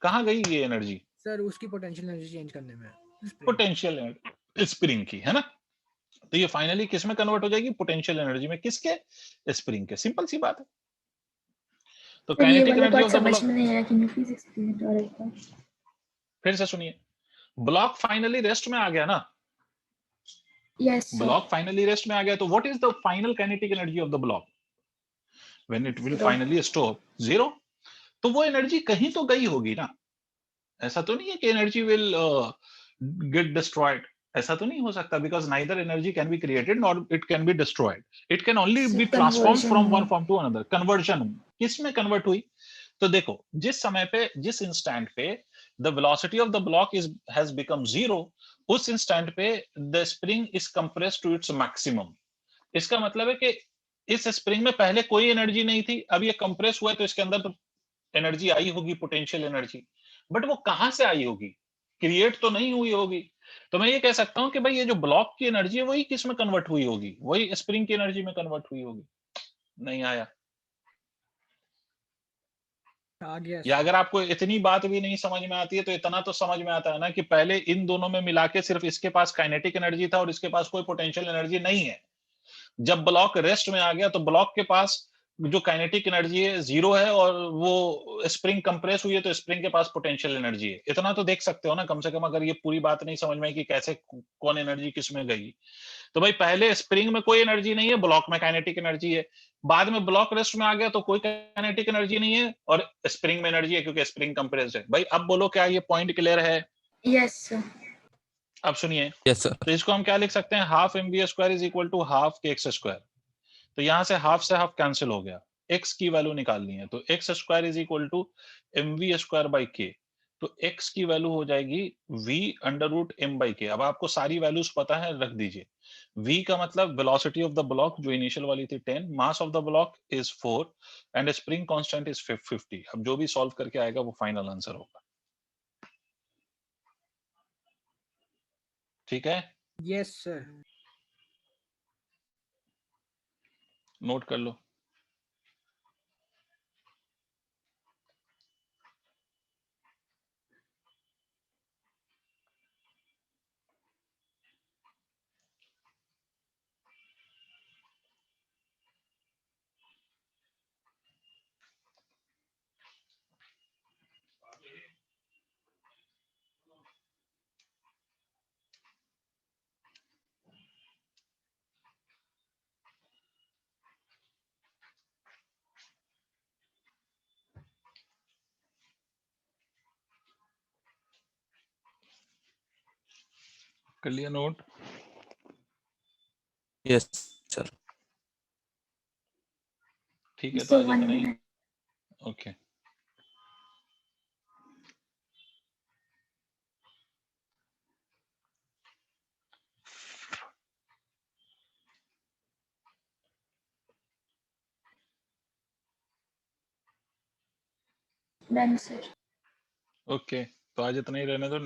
Speaker 1: कहां गई ये एनर्जी?
Speaker 2: सर उसकी पोटेंशियल एनर्जी चेंज करने में spring।
Speaker 1: पोटेंशियल स्प्रिंग की, है ना. तो ये फाइनली किस में कन्वर्ट हो जाएगी? पोटेंशियल एनर्जी में. किसके? स्प्रिंग के. सिंपल सी बात है. तो
Speaker 4: सर ये
Speaker 1: काइनेटिक
Speaker 4: वाला
Speaker 1: एनर्जी
Speaker 4: पार्ट
Speaker 1: ऑफ द
Speaker 4: समझ
Speaker 1: ब्लॉक,
Speaker 4: में नहीं आया, can you please explain it और एक बार?
Speaker 1: फिर से सुनिए. ब्लॉक फाइनली रेस्ट में आ गया ना.
Speaker 4: Yes sir.
Speaker 1: Block finally rest में आ गया तो what is the final kinetic energy of the block when it will
Speaker 4: Zero.
Speaker 1: Finally stop? Zero. तो वो एनर्जी कहीं तो गई होगी ना. ऐसा तो नहीं है कि एनर्जी विल गेट डिस्ट्रॉयड. ऐसा तो नहीं हो सकता, because neither energy can be created nor it can be destroyed. It can only
Speaker 4: So
Speaker 1: be transform
Speaker 4: conversion
Speaker 1: from one
Speaker 4: हुआ.
Speaker 1: Form to another. कन्वर्जन. किस में कन्वर्ट हुई? तो देखो, जिस समय पे, जिस इंस्टेंट पे the velocity of the block is has become zero, उस इंस्टेंट पे the spring is compressed to its maximum. इसका मतलब है कि इस स्प्रिंग में पहले कोई एनर्जी नहीं थी, अब ये कंप्रेस हुआ है तो इसके अंदर तो एनर्जी आई होगी, पोटेंशियल एनर्जी. बट वो कहां से आई होगी? क्रिएट तो नहीं हुई होगी. तो मैं ये कह सकता हूं कि भाई ये जो ब्लॉक की एनर्जी है वही किस में कन्वर्ट हुई होगी? वही स्प्रिंग की एनर्जी में कन्वर्ट हुई होगी. नहीं आया.
Speaker 2: आ गया
Speaker 1: या
Speaker 2: सर।
Speaker 1: अगर आपको इतनी बात भी नहीं समझ में आती है तो इतना तो समझ में आता है ना कि पहले इन दोनों में मिला के सिर्फ इसके पास काइनेटिक एनर्जी था और इसके पास कोई पोटेंशियल एनर्जी नहीं है. जब ब्लॉक रेस्ट में आ गया तो ब्लॉक के पास जो काइनेटिक एनर्जी है जीरो है और वो स्प्रिंग कंप्रेस हुई है तो स्प्रिंग के पास पोटेंशियल एनर्जी है. इतना तो देख सकते हो ना कम से कम, अगर ये पूरी बात नहीं समझ में आई कि कैसे कौन एनर्जी किस में गई. तो भाई पहले स्प्रिंग में कोई एनर्जी नहीं है, ब्लॉक में काइनेटिक एनर्जी है. बाद में ब्लॉक रेस्ट में आ गया तो कोई काइनेटिक एनर्जी नहीं है और स्प्रिंग में एनर्जी है क्योंकि स्प्रिंग कंप्रेस्ड है. भाई अब बोलो क्या ये पॉइंट क्लियर है?
Speaker 4: Yes sir.
Speaker 1: अब सुनिए.
Speaker 3: Yes, sir.
Speaker 1: तो इसको हम क्या लिख सकते हैं? Half m v square is equal to half के एक्स स्क्वायर. तो यहां से हाफ कैंसिल हो गया. एक्स की वैल्यू निकालनी है तो x square is equal to m v square by k. तो एक्स की वैल्यू हो जाएगी v under root m by k. अब आपको सारी वैल्यूज पता है, रख दीजिए. v का मतलब वेलोसिटी ऑफ द ब्लॉक जो इनिशियल वाली थी 10, मास of the block is 4 and spring constant is 50. अब जो भी सॉल्व करके आएगा वो फाइनल आंसर होगा. ठीक है,
Speaker 2: यस सर।
Speaker 1: नोट कर लो. कर लिया नोट?
Speaker 3: Yes, sir.
Speaker 1: ठीक है, तो
Speaker 4: So
Speaker 1: आज
Speaker 4: 1
Speaker 1: इतना ही.
Speaker 4: minute.
Speaker 1: Okay.
Speaker 4: Done sir.
Speaker 1: Okay, तो आज इतना ही रहने दो.